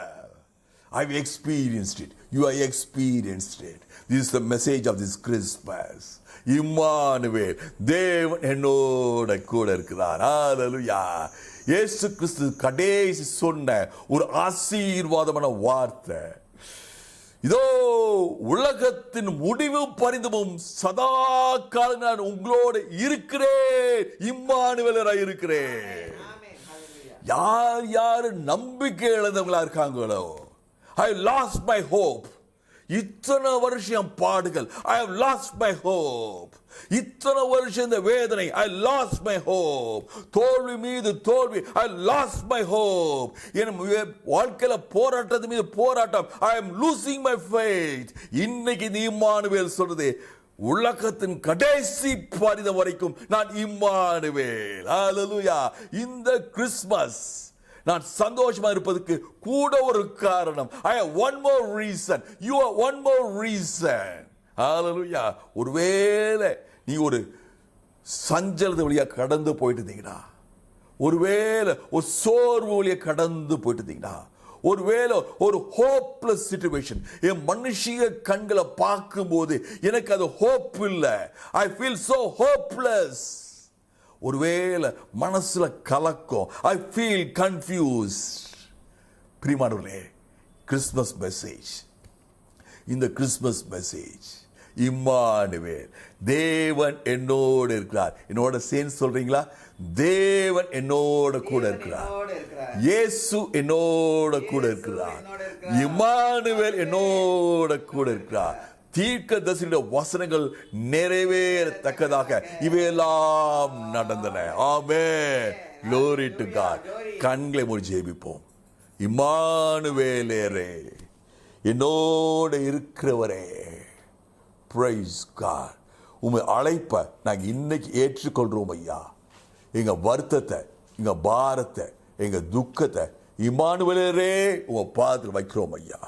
I've experienced it. You have experienced it. This is the message of this Christmas. Emmanuel, தேவன் என்னோட கூட இருக்கிறார். ஹalleluya. இயேசு கிறிஸ்து கடைசி சொன்ன ஒரு ஆசீர்வாதமான வார்த்தை, இதோ உலகத்தின் முடிவு பரிந்தும் சதா காலம் நான் உங்களோடு இருக்கிறேன், இம்மானுவேலராய் இருக்கிறேன். யார் நம்பிக்கை இழந்தவங்களா இருக்காங்களோ, I lost my hope. இத்தனை வருஷம் பாடுகள், I have lost my hope. இத்தனை வருஷம் இந்த வேதனை, I lost my hope. தோல்வி மீது தோல்வி, I lost my hope. என் வாழ்க்கையில போராட்டத்து மீது போராட்டம், I am losing my faith. இன்னைக்கு இந்த இம்மானுவேல் சொல்றது, உலகத்தின் கடைசி பரிதம் வரைக்கும் நான் இம்மானுவேல். ஹalleluya. இந்த கிறிஸ்மஸ் நான் சந்தோஷமா இருப்பதற்கு கூட ஒரு காரணம். I have one more reason. You have one more reason. ஹalleluya. ஒருவேளை நீ ஒரு சஞ்சலத்து வழியா கடந்து போயிட்டு இருந்தீங்கன்னா, ஒருவேளை ஒரு சோர்வு வழியா கடந்து போயிட்டு இருந்தீங்கன்னா, ஒருவேளை ஒரு ஹோப்லெஸ் சிச்சுவேஷன், என் மனுஷிய கண்களை பார்க்கும்போது எனக்கு அது ஹோப் இல்லை, I feel so hopeless. ஒருவேளை மனசுல கலக்கம், I feel confused. பிரியமானவர்களே, கிறிஸ்மஸ் மெசேஜ், இந்த கிறிஸ்மஸ் மெசேஜ், இம்மானுவேல், தேவன் என்னோடு இருக்கிறார். என்னோட சேர்ந்து சொல்றீங்களா? தேவன் என்னோட கூட இருக்கிறார். இயேசு என்னோட கூட இருக்கிறார். இம்மானுவேல் என்னோட கூட இருக்கிறார். தீர்க்கதரிசியுடைய வசனங்கள் நிறைவேறத்தக்கதாக இவையெல்லாம் நடந்தன. ஆமென். Glory to God. கண்களை மூடி ஜெபிப்போம். இம்மானுவேலரே, என்னோட இருக்கிறவரே, praise God. உம்மை அழைப்ப நாங்க இன்னைக்கு ஏற்றுக்கொள்றோம் ஐயா. எங்க வருத்தத்தை, எங்க பாரத்தை, எங்க துக்கத்தை இம்மானுவேலரே உங்க பாதத்தில் வைக்கிறோம் ஐயா.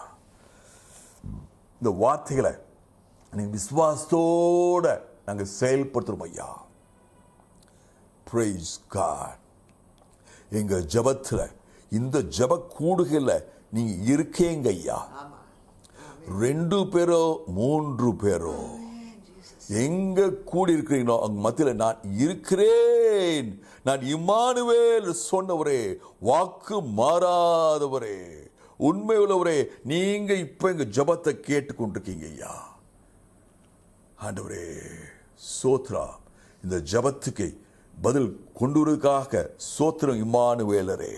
இந்த வார்த்தைகளை நீங்க விசுவாசத்தோட நாங்க செயல்படுத்துறோம் ஐயா. praise God. எங்க ஜெபத்துல, இந்த ஜெப கூடுகையில நீங்க இருக்கீங்க ஐயா. 2 பேரோ 3 பேரோ எங்க கூடி இருக்கிறீங்களோ அங்க மத்தியில நான் இருக்கிறேன். நான் இம்மானுவேல் சொன்னவரே, வாக்கு மாறாதவரே, உண்மை உள்ளவரே, நீங்க இப்ப எங்க ஜெபத்தை கேட்டுக்கொண்டிருக்கீங்க ஐயா. ஆண்டவரே சோத்ரா, இந்த ஜெபத்துக்கு பதில் கொண்டுவதற்காக சோத்திரம் இம்மானுவேலரே.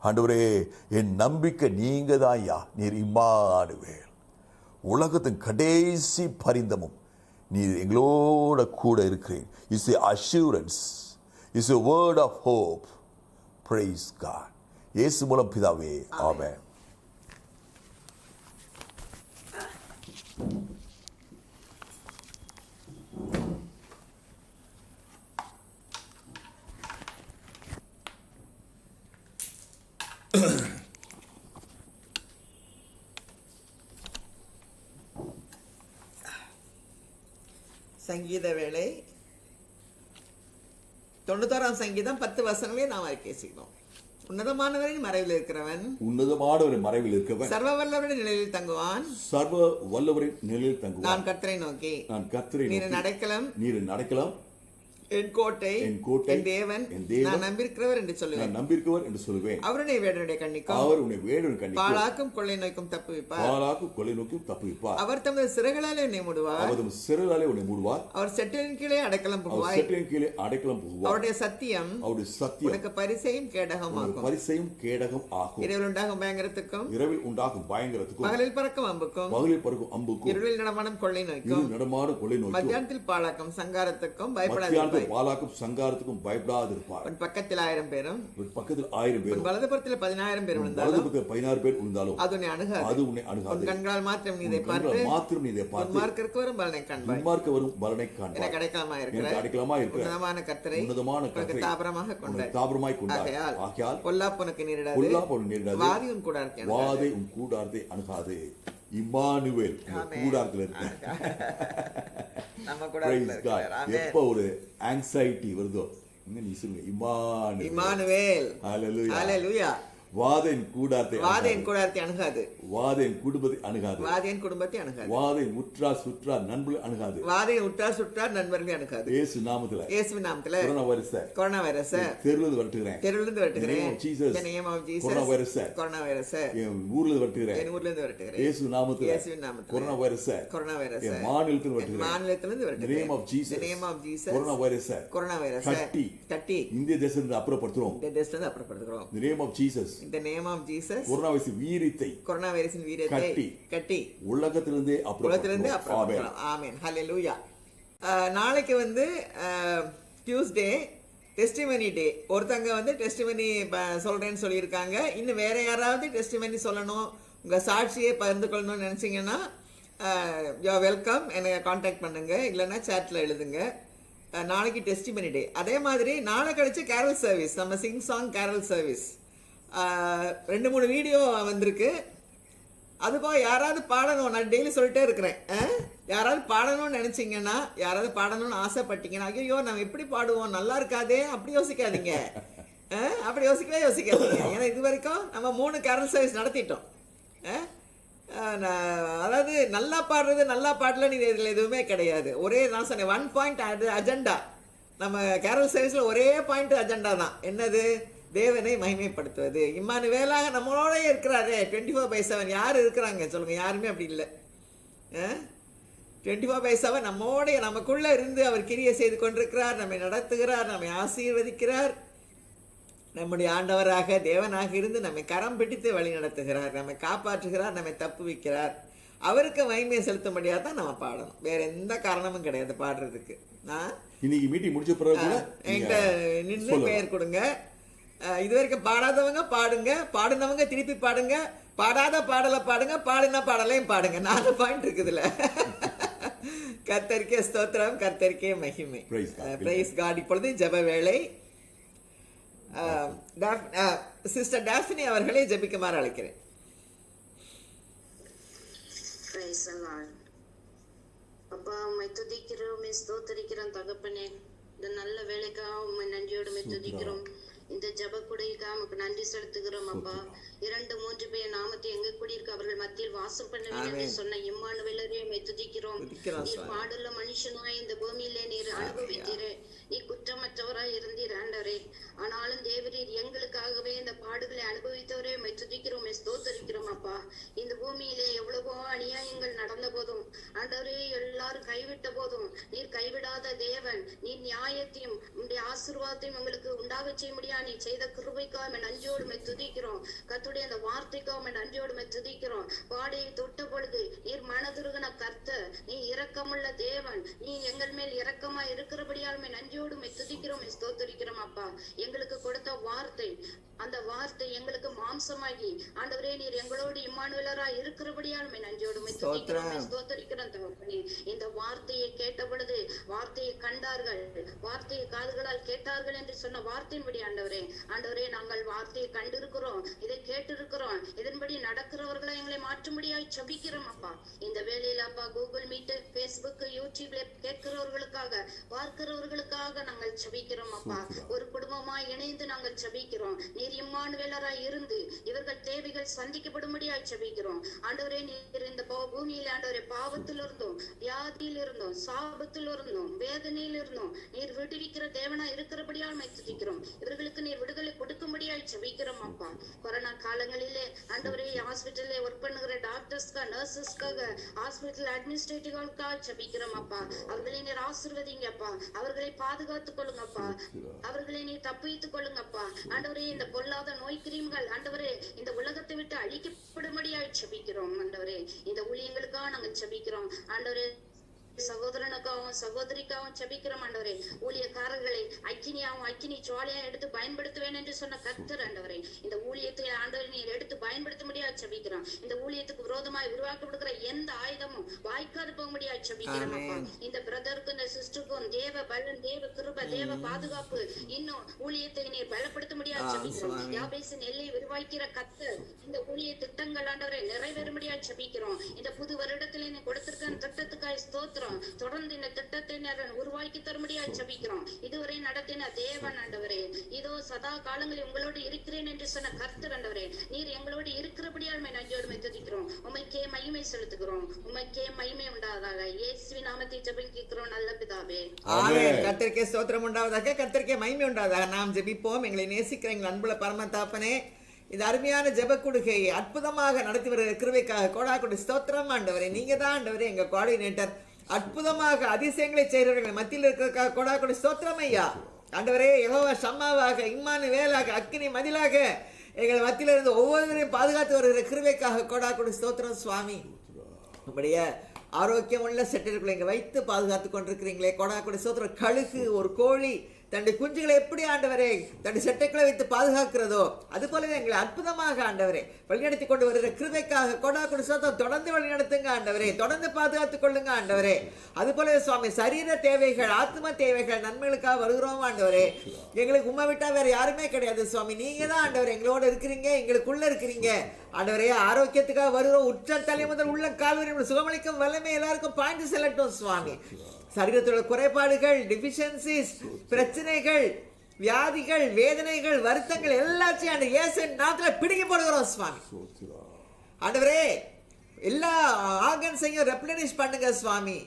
ஆண்டவரே, என் நம்பிக்கை நீங்க தான் ஐயா. நீர் இம்மானுவேல். உலகத்தின் கடைசி பரிந்தமும் நீர் எங்களோட கூட இருக்கிறேன். It's a assurance, it's a word of hope. Praise God. இயேசு மூலம் பிதாவே, ஆமென். சங்கீத வேளை 91 சங்கீதம் 10 வசனங்களே நாம் அறிக்கை செய்தோம். உன்னதமானவரின் மறைவில் இருக்கிறவன், உன்னதமானவரின் மறைவில் இருக்கிறவன் சர்வ வல்லவரின் நிழலில் தங்குவான். சர்வ வல்லவரின் நிழலில் தங்குவான். நான் கர்த்தரை நோக்கி, நீர் நடக்கலாம், என் கோட்டை, என் தேவன், நான் நம்பியிருக்கிறவர் என்று சொல்லுவேன். அவருடைய வேடனுடைய கண்ணிக்கும் பாழாக்கும் கொள்ளை நோய்க்கும் தப்புவிப்பார். அவர் தமது சிறகுகளாலே உன்னை மூடுவார். அவர் செட்டிலின் கீழே அடைக்கலம் புகுவாய். அவருடைய சத்தியம் உனக்கு பரிசையும் கேடகமாகும். இரவில் உண்டாகும் பயங்கரத்துக்கும் பகலில் பறக்கும் அம்புக்கும் இருளில் நடமாடும் கொள்ளை நோய்க்கும் மத்தியானத்தில் பாழாக்கும் சங்காரத்துக்கும் பயப்படாதீர்கள். பாலாக்கும் சங்காரத்துக்கும் பயப்படாதிருப்பாய். உன் பக்கத்தில் 1000 பேரும் பக்கத்தில் 1000 பேரும் உன் வலதுபுறத்தில் 10000 பேர் விழுந்தாலும் வலதுபுறத்தில் 16 பேர் விழுந்தாலும் அது உன்னை அணுகாது. அது உன்னை அணுகாது. உன் கண்களால் மாத்திரம் நீ இதை உன் பார்த்து கண்களால் மாத்திரம் நீ இதை பார்த்து துன்மார்க்கருக்கு வரும் பலனை காண்பாய். துன்மார்க்க வரும் பலனை காண்பாய். எனக்கு அடைக்கலமா எனக்கு அடைக்கலமா இருக்கிற உன்னதமான கர்த்தரை உன்னதமான கர்த்தரை தாபரமாக கொண்டாய். தாபரமாய் கொண்டாய். ஆகையால் ஆகையால் பொல்லாப்பு உனக்கு நேரிடாது, பொல்லாப்பு உனக்கு நேரிடாது, வாதை உன் கூடாரத்தை வாதை உன் கூடாரத்தை அணுகாது. இம்மானுவேல் கூடாரத்தில் இருக்க. நம்ம கூடாரத்தில் இருக்கிறார். ஆமென். எப்ப ஒரு ஆங்ஸைட்டி வருதோ நீ சொல்லுங்க இம்மானுவேல். ஹல்லேலூயா. ஹல்லேலூயா. வாதையின் கூடாரத்தை அணுகாது, வாதையின் குடும்பத்தை அணுகாது, வாதையின் குடும்பத்தை அணுகாது, வாதையின் உற்றார் சுற்றார் நண்பர்கள் அணுகாது, வாதையின் உற்றார் சுற்றார் நண்பர்கள் அணுகாது. இயேசுவின் நாமத்துல கொரோனா வைரஸ் தெருவிலிருந்து வரட்டுகிறேன், the name of Jesus. Corona virus என் ஊர்ல வரட்டுகிறேன், இயேசுவின் நாமத்துல கொரோனா வைரஸ் என் மாநிலத்திலிருந்து வரட்டுகிறேன், the name of Jesus. Corona virus கட்டி இந்திய தேசத்தை அப்புறப்படுத்துறோம், the name of Jesus. In the name of Jesus. Corona வைரஸின் வீரியத்தை கட்டி உலகத்திலிருந்தே அப்புறப்படுத்துறோம். ஆமென். ஹல்லேலூயா. நாளைக்கு டியூஸ்டே டெஸ்டிமனி டே. ஒருத்தங்க டெஸ்டிமனி சொல்றேன்னு சொல்லியிருக்காங்க. இன்னும் வேற யாராவது டெஸ்டிமனி சொல்லணும், உங்க சாட்சியை பகிர்ந்து கொள்ளணும்னு நினைச்சீங்கன்னா யூ ஆர் வெல்கம். என்னை கான்டாக்ட் பண்ணுங்க, இல்லைன்னா சேட்ல எழுதுங்க. நாளைக்கு டெஸ்டிமனி டே. அதே மாதிரி நாளை கழிச்சு கேரல் சர்வீஸ், நம்ம sing song carol service 2-3 video வந்திருக்கு. அதுபோக யாராவது பாடணும், நான் டெய்லி சொல்லிட்டே இருக்கிறேன், யாராவது பாடணும்னு நினைச்சீங்கன்னா, யாராவது பாடணும்னு ஆசைப்பட்டீங்கன்னா, ஐயோ நம்ம எப்படி பாடுவோம், நல்லா இருக்காதே, அப்படி யோசிக்காதீங்க. அப்படி யோசிக்காதீங்க. ஏன்னா இது வரைக்கும் நம்ம 3 கேரல் சர்வீஸ் நடத்திட்டோம். அதாவது நல்லா பாடுறது, நல்லா பாடலன்னு இதில் எதுவுமே கிடையாது. ஒரே நான் சொன்னேன் 1 பாயிண்ட் அஜெண்டா. நம்ம கேரல் சர்வீஸில் ஒரே பாயிண்ட் அஜெண்டா தான். என்னது? தேவனை மகிமைப்படுத்துவது. இம்மானுவேலாக நம்மளோட இருக்கிறாரே 24/7. யார் இருக்கிறாங்க சொல்லுங்க? யாருமே அப்படி இல்லை. 24/7 நம்மோடைய நமக்குள்ள இருந்து அவர் கிரியை செய்து கொண்டிருக்கிறார், நம்மை நடத்துகிறார், நம்மை ஆசீர்வதிக்கிறார். நம்முடைய ஆண்டவராக தேவனாக இருந்து நம்மை கரம் பிடித்து வழி நடத்துகிறார், நம்மை காப்பாற்றுகிறார், நம்மை தப்புவிக்கிறார். அவருக்கு மகிமையை செலுத்தும்படியாக தான் நம்ம பாடணும். வேற எந்த காரணமும் கிடையாது பாடுறதுக்கு. இன்னைக்கு மீட்டிங் முடிச்ச பிறகு என்கிட்ட நின்று பெயர் கொடுங்க. இது வரைக்கும் பாடாதவங்க பாடுங்க, பாடினவங்க திருப்பி பாடுங்க, பாடாத பாடலை பாடுங்க, பாடின பாடலையும் பாடுங்க. 4 பாயிண்ட் இருக்குதுல. கர்த்தருக்கே ஸ்தோத்திரம், கர்த்தருக்கே மகிமை. Praise God. இப்பொழுது ஜெப வேளை. சிஸ்டர் டாஃபினி அவர்களை ஜெபிக்குமாறு அழைக்கிறேன். அப்பா உம்மை துதிக்கிறோம், ஸ்தோத்திரிக்கிறோம் தகப்பனே. இந்த நல்ல வேலைக்காக உம்மை நன்றியோடு துதிக்கிறோம். இந்த ஜப குடைக்காக நமக்கு நன்றி செலுத்துகிறோம் அப்பா. 2-3 பேர் நாமத்தை எங்க கூடியிருக்க அவர்கள் மத்தியில் வாசம் பண்ணுவேன் என்று சொன்ன இம்மானுவேலரே உம்மை துதிக்கிறோம். நீர் பாடுள்ள மனுஷனாய் இந்த பூமியிலே நீர் அனுபவித்தீரே, நீ குற்றமற்றவராய் இருந்தீர் ஆண்டவரே. ஆனாலும் தேவரீர் எங்களுக்காகவே இந்த பாடுகளை அனுபவித்தவரே உம்மை துதிக்கிறோம், ஸ்தோத்திரிக்கிறோம் அப்பா. இந்த பூமியிலே எவ்வளவோ அநியாயங்கள் நடந்த போதும் ஆண்டவரே, எல்லாரும் கைவிட்ட போதும் நீர் கைவிடாத தேவன். நீர் நியாயத்தையும் உம்முடைய ஆசீர்வாதத்தையும் எங்களுக்கு உண்டாக செய்ய முடியாது. நீ செய்த கிருபைக்காக நன்றியோடு துதிக்கிறோம். கர்த்தருடைய அந்த வார்த்தைக்காக நன்றியோடு துதிக்கிறோம். பாடையை தொட்ட பொழுது நீர் மனதுருகன கர்த்தர், நீ இரக்கமுள்ள தேவன், நீ எங்கள் மேல் இரக்கமா இருக்கிறபடியால் நன்றியோடு துதிக்கிறோம், ஸ்தோத்திரிக்கிறோம் அப்பா. எங்களுக்கு கொடுத்த வார்த்தை, அந்த வார்த்தை எங்களுக்கு மாம்சமாகி ஆண்டவரே நீர் எங்களோடு இம்மானுவேலரா இருக்கிறபடியால் நன்றியோடு துதிக்கிறோம், ஸ்தோத்திரிக்கிறோம் தகப்பனே. இந்த வார்த்தையை கேட்ட பொழுது வார்த்தையை கண்டார்கள், வார்த்தையை காதுகளால் கேட்டார்கள் என்று சொன்ன வார்த்தையின்படி ஆண்டவரே நாங்கள் வார்த்தையை கண்டிருக்கிறோம், இதை கேட்டிருக்கிறோம். இதன்படி நடக்கிறவர்களை எங்களை மாற்றும்படியாய் ஜெபிக்கிறோம் அப்பா. இந்த வேளையில அப்பா கூகுள் மீட், பேஸ்புக், யூடியூப்ல கேட்கிறவர்களுக்காக, பார்க்கிறவர்களுக்காக நாங்கள் ஜெபிக்கிறோம் அப்பா. ஒரு குடும்பமாய் இணைந்து நாங்கள் ஜெபிக்கிறோம். நீர் இம்மானுவேலராய் இருந்து இவர்கள் தேவைகள் சந்திக்கப்படும்படியாய் ஜெபிக்கிறோம் ஆண்டவரே. நீர் இந்த பூமியில ஆண்டவரே பாவத்தில் இருந்தோம், வியாதியில் இருந்தோம், சாபத்தில் இருந்தோம், வேதனையில் இருந்தோம் நீர் விடுவிக்கிற தேவனா இருக்கிறபடியால் துதிக்கிறோம். இவர்களுக்கு நீர் விடுதலை கொடுக்கும்படியாய் ஜெபிக்கிறோம் அப்பா. கொரோனா காலங்களிலே ஆண்டவரே ஹாஸ்பிட்டல்ல ஒர்க் பண்ணுகிற டாக்டர்ஸ்க்காக, நர்சஸ்க்காக, ஹாஸ்பிட்டல் அட்மினிஸ்ட்ரேட்டிவ்களுக்காக ஜெபிக்கிறோம் அப்பா. அவர்களை நீர் ஆசீர்வதிங்க அப்பா, அவர்களை பாதுகாத்துக் கொள்ளுங்கப்பா, அவர்களை நீர் தப்பித்துக் கொள்ளுங்கப்பா ஆண்டவரே. இந்த பொல்லாத நோய் கிரீம்கள் ஆண்டவரே இந்த உலகத்தை விட்டு அழிக்கப்படும்படியாய் ஜெபிக்கிறோம் ஆண்டவரே. இந்த ஊழியங்களுக்காக நாங்கள் ஜெபிக்கிறோம் ஆண்டவரே. சகோதரனுக்காகவும் சகோதரிக்காகவும் ஜெபிக்கிறோம் ஆண்டவரே. ஊழியக்காரர்களை அக்கினி ஜுவாலையா எடுத்து பயன்படுத்துவேன் என்று சொன்ன கர்த்தர் ஆண்டவரே, இந்த ஊழியத்தை ஆண்டவரை நீர் எடுத்து பயன்படுத்த முடியாது ஜெபிக்கிறோம். இந்த ஊழியத்துக்கு விரோதமாய் உருவாக்கப்படுகிற எந்த ஆயுதமும் வாய்க்காது போக முடியாது ஜெபிக்கிறோம் அப்பா. இந்த பிரதருக்கும் இந்த சிஸ்டருக்கும் தேவ பலன், தேவ கிருபை, தேவ பாதுகாப்பு, இன்னும் ஊழியத்தை நீர் பலப்படுத்த முடியாது ஜெபிக்கிறோம். யாபேசின் எல்லை விரிவாக்கிற கர்த்தர் இந்த ஊழிய திட்டங்கள் ஆண்டவரை நிறைவேற முடியாது ஜெபிக்கிறோம். இந்த புது வருடத்திலே நீ கொடுத்திருக்க திட்டத்துக்காய் ஸ்தோத்திரம். தொடர்ந்து இந்த திட்டத்தை உருவாக்கி தரும்படியா ஜெபிக்கிறோம். இதுவரை நடத்தின தேவன் ஆண்டவரே, இதோ சதா காலங்களில் உங்களோடு இருக்கிறேன் என்று சொன்ன கர்த்தர் ஆண்டவரே, நீர் எங்களோடு இருக்கிறபடியால் நன்றியோடு துதிக்கிறோம். உமைக்கே மகிமை செலுத்துகிறோம். உமைக்கே மகிமை உண்டாவதாக. இயேசுவின் நாமத்தை ஜெபிக்கிறோம் நல்ல பிதாவே. ஆமென். கர்த்தருக்கே ஸ்தோத்திரம் உண்டாவதாக, கர்த்தருக்கே மகிமை உண்டாவதாக. நாம் ஜெபிப்போம். எங்களை நேசிக்கிற எங்கள் அன்புள்ள பரம தாப்பனே, இந்த அருமையான ஜெப கொடுகையை அற்புதமாக நடத்தி வருகிற கிருபைக்காக கோடாகோடி ஸ்தோத்திரம் ஆண்டவரே. நீங்க தான் ஆண்டவரே எங்க கோஆர்டினேட்டர். அற்புதமாக அதிசயங்களை செய்கிறவர்கள் மத்தியில் இருக்கிறதுக்காக கோடாகோடி ஸ்தோத்திரம் ஐயா. ஆண்டவரே, யெகோவா ஷம்மாவாக, இம்மானுவேலாக, அக்கினி மதிலாக எங்கள் மத்தியில் இருந்து ஒவ்வொருவரையும் பாதுகாத்து வருகிற கிருபைக்காக கோடாகோடி ஸ்தோத்திரம் சுவாமி. நம்முடைய ஆரோக்கியம் உள்ள செட்டிற்குள்ள இங்கே வைத்து பாதுகாத்து கொண்டிருக்கிறீங்களே, கோடாகோடி ஸ்தோத்திரம். கழுகு, ஒரு கோழி தன்னுடைய குஞ்சுகளை எப்படி ஆண்டவரே தன்னுடைய செட்டைக்குள்ள வைத்து பாதுகாக்கிறதோ அது போலவே எங்களை அற்புதமாக ஆண்டவரே வழிநடத்தி கொண்டு வருகிற கிருபைக்காக கோடாகோடி ஸ்தோத்திரம். தொடர்ந்து வழிநடத்துங்க ஆண்டவரே, தொடர்ந்து பாதுகாத்துக் கொள்ளுங்க ஆண்டவரே. அது போலவே சுவாமி, சரீர தேவைகள், ஆத்ம தேவைகள், நன்மைகளுக்காக வருகிறோம் ஆண்டவரே. எங்களுக்கு உண்மை விட்டா வேற யாருமே கிடையாது சுவாமி. நீங்க தான் ஆண்டவரே எங்களோட இருக்கிறீங்க, எங்களுக்குள்ள இருக்கிறீங்க ஆண்டவரே. ஆரோக்கியத்துக்காக வருகிறோம். உச்ச தலை முதல் உள்ள கால்வரை சுகமளிக்கும் வல்லமை எல்லாருக்கும் பாய்ந்து செல்லட்டும் சுவாமி. சரீரத்தோட குறைபாடுகள், டிஃபிஷியன்சிஸ், பிரச்சனைகள், வியாதிகள், வேதனைகள், வருத்தங்கள் எல்லாத்தையும் அந்த இயேசுவின் நாமத்திலே பிடுங்கி போடுகிறோம் சுவாமி. ஆண்டவரே, எல்லா ஆர்கன்ஸையும் ரெப்ளனிஷ் பண்ணுங்க சுவாமி.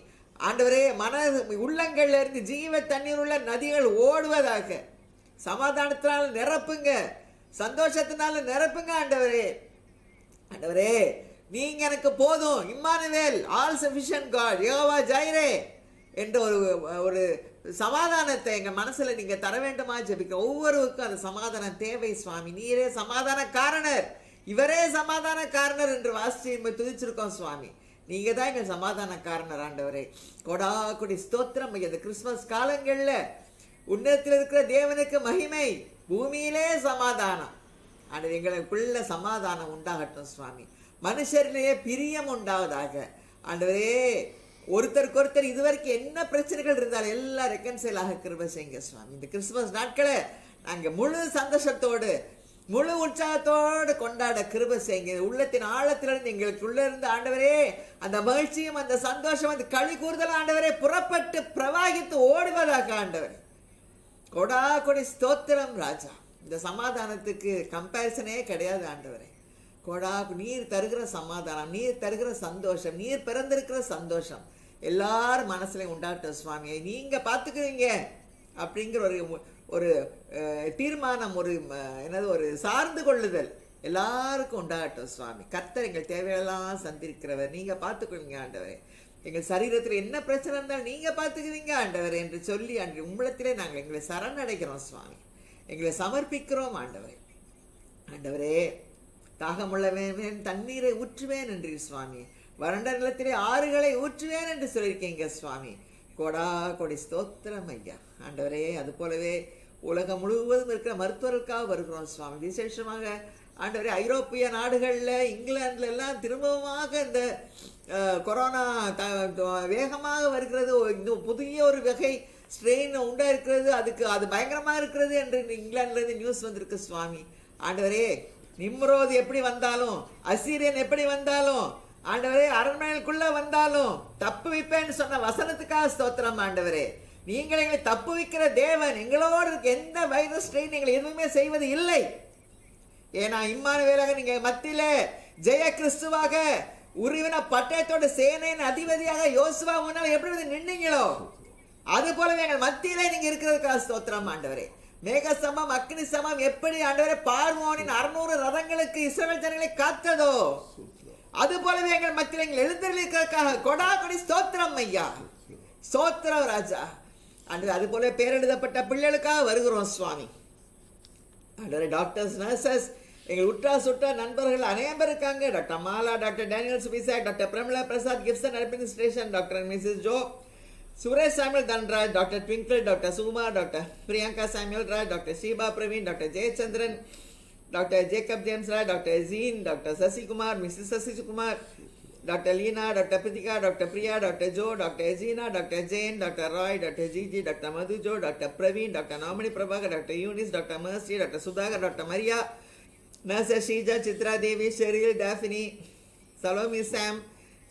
ஆண்டவரே, மன உள்ளங்கள்ல இருந்து ஜீவ தண்ணீர் உள்ள நதிகள் ஓடுவதாக. சமாதானத்தினால நிரப்புங்க, சந்தோஷத்தினால நிரப்புங்க ஆண்டவரே. ஆண்டவரே, நீங்க எனக்கு போதும், Emmanuel, all sufficient God, Jehovah Jireh என்ற ஒரு சமாதானத்தை எங்க மனசுல நீங்க தர வேண்டுமா ஜெபிக்க. ஒவ்வொருவருக்கும் அந்த சமாதானம் தேவை சுவாமி. நீரே சமாதான காரணர், இவரே சமாதான காரணர் என்று வாசிச்சு துதிச்சிருக்கோம் சுவாமி. நீங்க தான் எங்க சமாதான காரணர் ஆண்டவரே. கொடாக்குடி ஸ்தோத்திரம். இந்த கிறிஸ்துமஸ் காலங்கள்ல உன்னதத்தில் இருக்கிற தேவனுக்கு மகிமை, பூமியிலே சமாதானம். ஆண்டவர், எங்களுக்குள்ள சமாதானம் உண்டாகட்டும் சுவாமி. மனுஷரிலேயே பிரியம் உண்டாவதாக ஆண்டவரே. ஒருத்தருக்கு ஒருத்தர் இதுவரைக்கும் என்ன பிரச்சனைகள் இருந்தாலும் எல்லாம் ரெக்கன்சைல் ஆக கிருபை செய்யுங்க சுவாமி. இந்த கிறிஸ்துமஸ் நாட்களை நாங்கள் முழு சந்தோஷத்தோடு முழு உற்சாகத்தோடு கொண்டாட கிருபை செய்யுங்க. உள்ளத்தின் ஆழத்திலிருந்து எங்களுக்குள்ள இருந்து ஆண்டவரே அந்த மகிழ்ச்சியும் அந்த சந்தோஷம் அந்த களி கூறுதல் ஆண்டவரே புறப்பட்டு பிரவாகித்து ஓடுவதாக ஆண்டவரே. கொடாகொடி ஸ்தோத்திரம் ராஜா. இந்த சமாதானத்துக்கு கம்பேரிசனே கிடையாது ஆண்டவரே. நீர் தருகிற சமாதானம், நீர் தருகிற சந்தோஷம், நீர் பிறந்திருக்கிற சந்தோஷம் எல்லாரும் மனசுலையும் உண்டாட்டும் சுவாமியை. நீங்க பார்த்துக்குவீங்க அப்படிங்கிற ஒரு தீர்மானம், ஒரு சார்ந்து கொள்ளுதல் எல்லாருக்கும் உண்டாகட்டும் சுவாமி. கர்த்தர் எங்கள் தேவையெல்லாம் சந்திருக்கிறவர், நீங்க பார்த்துக்குவீங்க ஆண்டவரே. எங்கள் சரீரத்தில் என்ன பிரச்சனை இருந்தாலும் நீங்க பார்த்துக்குவீங்க ஆண்டவர் என்று சொல்லி அன்று உம்மிடத்திலே நாங்கள் எங்களை சரணடைகிறோம் சுவாமி. எங்களை சமர்ப்பிக்கிறோம் ஆண்டவரே. ஆண்டவரே, தாகமுள்ளவன் தண்ணீரை ஊற்றுவேன் என்று சுவாமி, வறண்ட நிலத்திலே ஆறுகளை ஊற்றுவேன் என்று சொல்லியிருக்கீங்க சுவாமி. கொடா கொடி ஸ்தோத்திரம் ஐயா. ஆண்டவரே, அது போலவே உலகம் முழுவதும் இருக்கிற மருத்துவர்களுக்காக வருகிறோம் சுவாமி. விசேஷமாக ஆண்டவரே, ஐரோப்பிய நாடுகளில், இங்கிலாந்துல எல்லாம் திரும்பமாக இந்த கொரோனா வேகமாக வருகிறது. இன்னும் புதிய ஒரு வகை ஸ்ட்ரெயின் உண்டா இருக்கிறது, அது பயங்கரமாக இருக்கிறது என்று இங்கிலாந்துலேருந்து நியூஸ் வந்திருக்கு சுவாமி. ஆண்டவரே, நிம்ரோது எப்படி வந்தாலும், அசீரியன் எப்படி வந்தாலும், ஆண்டவரே அரண்மனைக்குள்ள வந்தாலும் தப்பு வைப்பேன்னு சொன்ன வசனத்துக்காக ஸ்தோத்திரம் ஆண்டவரே. நீங்கள் எங்களை தப்பு வைக்கிற தேவன். எங்களோடு இருக்க எந்த வைரஸ் ஸ்ட்ரெயின் எங்களை எதுவுமே செய்வது இல்லை. ஏன்னா இம்மானுவேலாக நீங்க மத்தியிலே ஜெய கிறிஸ்துவாக உருவின பட்டயத்தோட சேனையின் அதிபதியாக யோசுவா முன்னால் எப்படி நின்னீங்களோ அது போலவே எங்கள் மத்தியிலே நீங்க இருக்கிறதுக்காக ஸ்தோத்திரம் ஆண்டவரே. மேகசமம் அக்னி சமம் எப்படி ஆண்டவரே பார்வோனின் 600 ரதங்களுக்கு இஸ்ரவேல் ஜனங்களை காத்ததோ அது போலவே எங்கள் மத்தியில் எங்கள் எழுந்திருக்கிறதுக்காக கொடாகொடி ஸ்தோத்திரம் ஐயா. ஸ்தோத்திரம் ராஜா. ஆண்டவரே, அது போல பேரெழுதப்பட்ட பிள்ளைகளுக்காக வருகிறோம் சுவாமி. ஆண்டவரே, டாக்டர்ஸ், நர்சஸ், எங்கள் உற்றார் சுற்றார் நண்பர்கள் அனைவரும் இருக்காங்க. Doctor Mala, doctor Daniel Subisak, doctor Pramila Prasad, Gibson administration, doctor and Mrs Jo, Suresh Samuel Dhanraj, doctor Twinkle, doctor Sukumar, doctor Priyanka Samuel Raj, doctor Sheeba Praveen, doctor Jayachandran, doctor Jacob James Raj, doctor Jean, doctor Sasikumar, Mrs Sasikumar, doctor Leena, doctor Prithika, doctor Priya, doctor Jo, doctor Ejina, doctor Jain, doctor Roy, doctor Jiji, doctor Madhujo, doctor Praveen, doctor Namini Prabhakar, doctor Eunice, doctor mercy, doctor Sudhakar, doctor Maria, நர்சர் Sheeja, Chitra Devi, Sheryl, Daphne, Salome Sam,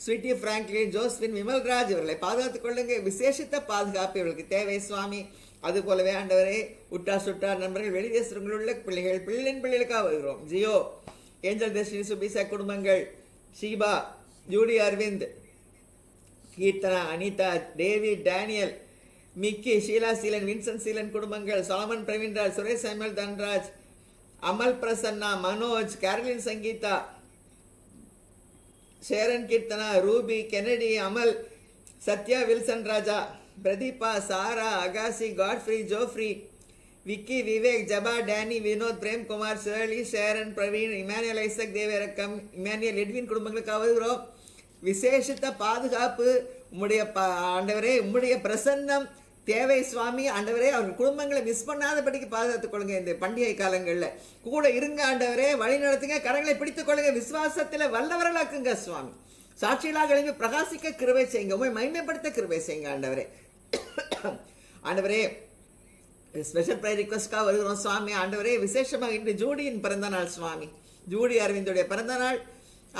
Sweety Franklin, Josephine, Vimalraj இவர்களை பாதுகாத்துக் கொள்ளுங்க. விசேஷித்த பாதுகாப்பு இவர்களுக்கு தேவை சுவாமி. அது போலவே ஆண்டவரே உற்றார் சுற்றார் நண்பர்கள் வெளிதேசங்களில் உள்ள பிள்ளைகள் பிள்ளைகளுக்காக வருகிறோம். ஜியோ, ஏஞ்சல் தர்ஷினி சுபிசா குடும்பங்கள், Sheeba, Judy Aravind, Keerthana, Anitha, David, Daniel, Mickey, Sheela Seelan, Vinson Seelan குடும்பங்கள், Solomon Praveenraj, Suresh Samuel Dhanraj, Amal Prasanna, Manoj, Carolyn Sangeetha, Sharon Keerthana, Ruby, Kennedy, Amal, Sathya, Wilson Raja, Pradeepa, Sarah, Agassi, Godfrey, Geoffrey, Vicky, Vivek, Jaba, Danny, Vinod, Premkumar, Shirley, Sharon, Praveen, Emmanuel, Isaac, தேவேரக்கம், இமானுவேல், எட்வின் குடும்பங்களுக்கு வருகிறோம். விசேஷித்த பாதுகாப்பு உம்முடைய ஆண்டவரே, உம்முடைய பிரசன்னம் தேவை சுவாமி. ஆண்டவரே, அவர்கள் குடும்பங்களை மிஸ் பண்ணாதபடிக்கு பாதுகாத்துக் கொள்ளுங்க. இந்த பண்டிகை காலங்களில் கூட இருங்க ஆண்டவரே, வழி நடத்துங்க, கரங்களை பிடித்துக் கொள்ளுங்க, விசுவாசத்தில் வல்லவர்களாக்குங்க சுவாமி. சாட்சிகளாக எழுப்பி பிரகாசிக்க கிருபை செய்யுங்க, உண்மை மகிமைப்படுத்த கிருபை செய்யுங்க ஆண்டவரே. ஆண்டவரே, ஸ்பெஷல் ப்ரேயர் ரிக்வஸ்ட்காக வருகிறோம் சுவாமி. ஆண்டவரே, விசேஷமாக இன்று ஜூடியின் பிறந்த நாள் சுவாமி. ஜூடி அரவிந்துடைய பிறந்த நாள்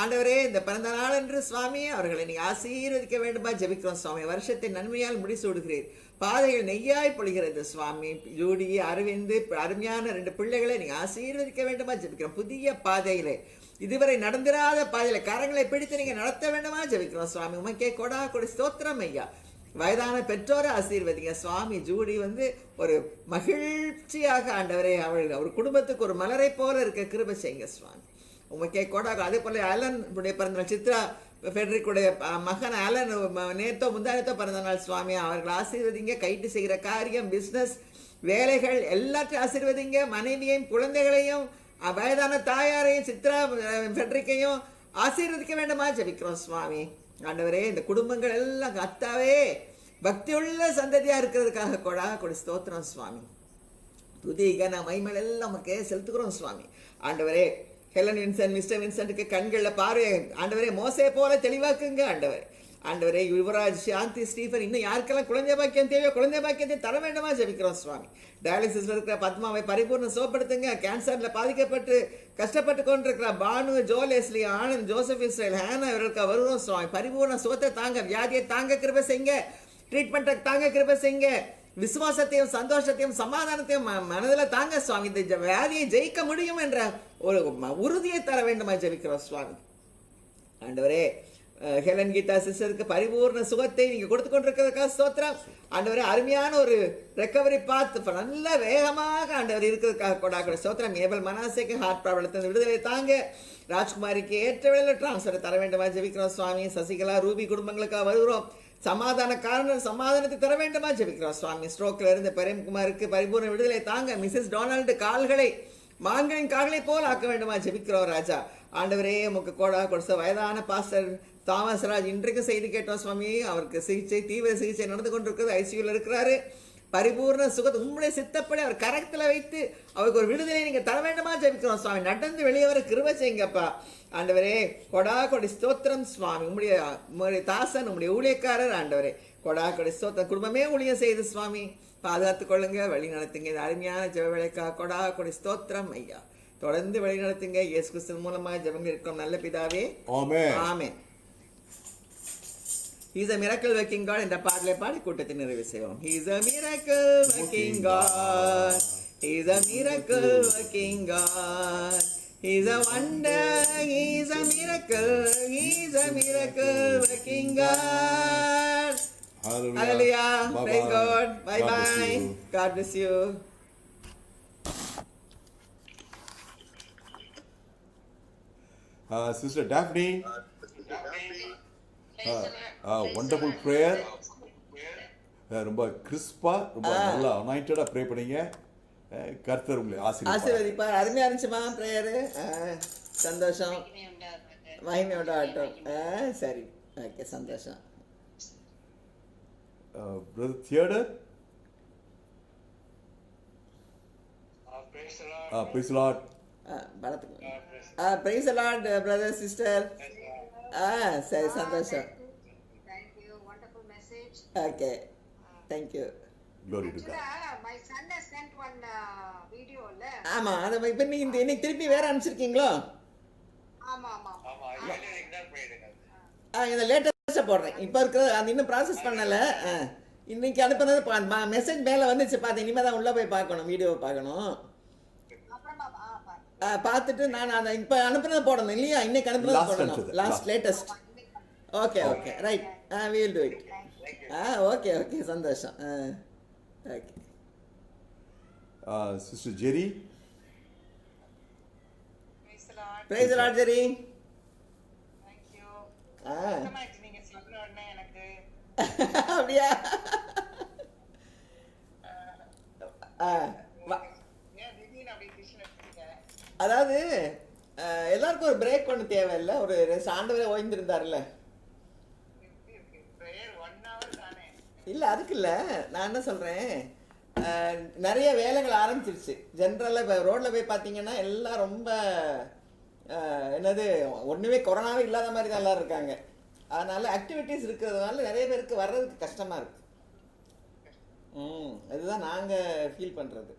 ஆண்டவரே. இந்த பிறந்த நாள் என்று சுவாமி அவர்களை நீங்கள் ஆசீர்வதிக்க வேண்டுமா ஜெபிக்கிறோம் சுவாமி. வருஷத்தை நன்மையால் முடிசூடுகிறீர், பாதைகள் நெய்யாய் பொழிகிறது சுவாமி. ஜூடி, அரவிந்து, அருமையான 2 பிள்ளைகளை நீங்கள் ஆசீர்வதிக்க வேண்டுமா ஜெபிக்கிறோம். புதிய பாதையிலே, இதுவரை நடந்திராத பாதையில கரங்களை பிடித்து நீங்கள் நடத்த வேண்டுமா ஜெபிக்கிறோம் சுவாமி. உமக்கே கொடா கொடி ஸ்தோத்திரம் ஐயா. வயதான பெற்றோரை ஆசீர்வதிங்க சுவாமி. ஜூடி ஒரு மகிழ்ச்சியாக ஆண்டவரே, அவள் ஒரு குடும்பத்துக்கு ஒரு மலரை போல இருக்க கிருபை செய்யுங்க சுவாமி. உமக்கே கொடாக. அதே போல அலன் பிறந்தநாள், சித்ரா ஃபெட்ரிக்குடைய மகன் அலன் நேத்தோ முந்தானத்தோ பிறந்த நாள் சுவாமி. அவர்கள் ஆசீர்வதிங்க. கைட்டு செய்கிற காரியம், பிஸ்னஸ், வேலைகள் எல்லாத்தையும் ஆசீர்வதிங்க. மனைவியையும் குழந்தைகளையும் வயதான தாயாரையும் சித்ரா ஃபெட்ரிக்கையும் ஆசீர்வதிக்க வேண்டுமா ஜெபிக்கிறோம் சுவாமி. ஆண்டவரே, இந்த குடும்பங்கள் எல்லாம் அத்தாவே பக்தியுள்ள சந்ததியா இருக்கிறதுக்காக கொடி ஸ்தோத்திரம் சுவாமி. துதி கன மைமல் எல்லாம் நமக்கே செலுத்துக்கிறோம் சுவாமி. ஆண்டவரே, ஹெலன் வின்சென்ட், மிஸ்டர் வின்சென்ட்டுக்கு கண்களில் பார்வை ஆண்டவரே மோசே போல தெளிவாக்குங்க ஆண்டவரே. ஆண்டவரே, யுவராஜ், சாந்தி, ஸ்டீஃபன், இன்னும் யாருக்கெல்லாம் குழந்தை பாக்கியம் தேவையோ குழந்தை பாக்கியத்தை தர வேண்டுமா ஜெபிக்கிறோம் சுவாமி. டயாலிசிஸ்ல இருக்கிற பத்மாவை பரிபூர்ணம் சுகப்படுத்துங்க. கேன்சர்ல பாதிக்கப்பட்டு கஷ்டப்பட்டு கொண்டிருக்கிற பானு, ஜோலேஸ்லி, ஆனந்த், ஜோசப் இஸ்ரேல், ஹேனா இவர்களுக்கு வருவோம் சுவாமி. பரிபூர்ண சுகத்தை தாங்க, வியாதியை தாங்க கிருபை செய்யுங்க, ட்ரீட்மெண்ட்டை தாங்க கிருபை செய்யுங்க, விசுவாசத்தையும் சந்தோஷத்தையும் சமாதானத்தையும் மனதில் தாங்க சுவாமி. இந்த வியாதியை ஜெயிக்க முடியும் என்ற ஒரு உறுதியை தர வேண்டுமா ஜெபிக்கிறோம் சுவாமி. ஆண்டவரே, ஹெலன் கீதா சிஸ்டருக்கு பரிபூர்ண சுகத்தை நீங்க கொடுத்து கொண்டிருக்கிறதுக்காக ஸ்தோத்திரம் ஆண்டவரே. அருமையான ஒரு ரெக்கவரி பார்த்து நல்ல வேகமாக ஆண்டவர் இருக்கிறதுக்காக கொடாக்கிற ஸ்தோத்திரம். ஏபல் மனாசேக்கு ஹார்ட் ப்ராப்ளத்தின் விடுதலை தாங்க. ராஜ்குமாரிக்கு ஏற்ற வேளையில் டிரான்ஸ்ஃபர் தர வேண்டுமா ஜெபிக்கிறோம் சுவாமி. சசிகலா, ரூபி குடும்பங்களுக்காக வருகிறோம். சமாதான காரணம் சமாதானத்தை தர வேண்டுமா ஜெபிக்கிறோம் சுவாமி. ஸ்ட்ரோக்ல இருந்த பிரேம்குமாருக்கு பரிபூர்ண விடுதலை தாங்க. மிஸ்ஸஸ் டொனால்டு கால்களை மான்களின் கால்களை போல் ஆக்க வேண்டுமா ஜெபிக்கிறோம் ராஜா. ஆண்டவரே, உமக்கு கொடுத்த வயதான பாஸ்டர் தாமஸ் ராஜ் இன்றைக்கு செய்தி கேட்டோம் சுவாமி. அவருக்கு சிகிச்சை, தீவிர சிகிச்சை நடந்து கொண்டிருக்கிறது, ஐசியூல இருக்கிறாரு. பரிபூர்ண சுகத்தை உங்களுடைய சித்தப்படி அவர் கரத்தில் வைத்து அவருக்கு ஒரு விடுதலை நீங்க தர வேண்டுமா ஜெபிக்கிறோம் சுவாமி. நடந்து வெளியே வர கிருபை செய்யுங்கப்பா. ஆண்டவரே, கொடி ஸ்தோத்திரம் சுவாமி. உங்களுடைய தாசன், உங்களுடைய ஊழியக்காரர் ஆண்டவரே, கொடி ஸ்தோத்திரம். குடும்பமே ஊழியம் செய்து சுவாமி பாதுகாத்துக் கொள்ளுங்க, வழி நடத்துங்க. இந்த அருமையான ஜெப வேலைக்கா கொடி ஸ்தோத்திரம் ஐயா. தொடர்ந்து வழி நடத்துங்க. இயேசு கிறிஸ்து மூலமா ஜெபங்கள் இருக்கிறோம் நல்ல பிதாவே, ஆமென், ஆமென். He is a miracle working God என்ற பாடலை பாடி கூட்டத்தை நிறைவு செய்வோம். He is a miracle working God. He is a miracle working God. He is a wonder. He is a miracle. He is a miracle working God. Hallelujah. Praise God. Bye bye. God bless you. Sister Daphne. Wonderful prayer. ரொம்ப கிறிஸ்பா, ரொம்ப நல்லா அனாயிண்டடாக pray பண்ணீங்க. கர்த்தர் உங்களை ஆசீர்வதிப்பார். ஆசீர்வதிப்பார். அருமையா இருந்துச்சுமா prayer. சந்தோஷம். மகிமை உண்டாகட்டும். சரி, ஓகே, சந்தோஷம். Brother Theodore, praise the Lord. பலத்துக்கு praise the Lord brother sister. சரி, சந்தோஷம். Okay, thank you. Glory to God. My son has sent one video la. ஆமா, அதை இப்போ நீங்கள் இன்னைக்கு திருப்பி வேற அனுப்பிச்சிருக்கீங்களோ? ஆமா ஆமா இதை லேட்டஸ்ட்டாக போடுறேன். இப்போ இருக்கிறது அது இன்னும் ப்ராசஸ் பண்ணலை. இன்னைக்கு அனுப்புனது மெசேஜ் மேலே வந்துச்சு. பார்த்து இனிமேல் தான் உள்ளே போய் பார்க்கணும், வீடியோவை பார்க்கணும். அப்புறமா பார்த்துட்டு நான் அதை இப்போ அனுப்புனதை போடணும் இல்லையா? இன்னைக்கு அனுப்புனதை Last போடணும். அனுப்பிச்சது. Last latest. Okay okay right. we will do it. Okay okay, சந்தோஷம். Okay. Sister Jerry. Praise the Lord Jerry. Thank you. ஆ நீங்க சொன்ன உடனே எனக்கு அப்படியா? ஏன் திடீர்னு அப்படி டிசிஷன் எடுத்தீங்க? அதாவது எல்லாருக்கும் ஒரு பிரேக் ஒன்று தேவையில்லை. ஒரு ஆண்டவரே ஓய்ந்திருந்தார்ல. prayer 1 hour தானே. இல்லை, அதுக்கு இல்லை. நான் என்ன சொல்கிறேன், நிறைய வேலைகள் ஆரம்பிச்சிருச்சு. ஜென்ரலாக இப்போ ரோட்டில் போய் பார்த்தீங்கன்னா எல்லாம் ரொம்ப என்னது ஒன்றுமே கொரோனாவே இல்லாத மாதிரி தான் எல்லோரும் இருக்காங்க. அதனால் ஆக்டிவிட்டீஸ் இருக்கிறதுனால நிறைய பேருக்கு வர்றதுக்கு கஷ்டமாக இருக்குது. அதுதான் நாங்கள் ஃபீல் பண்ணுறது.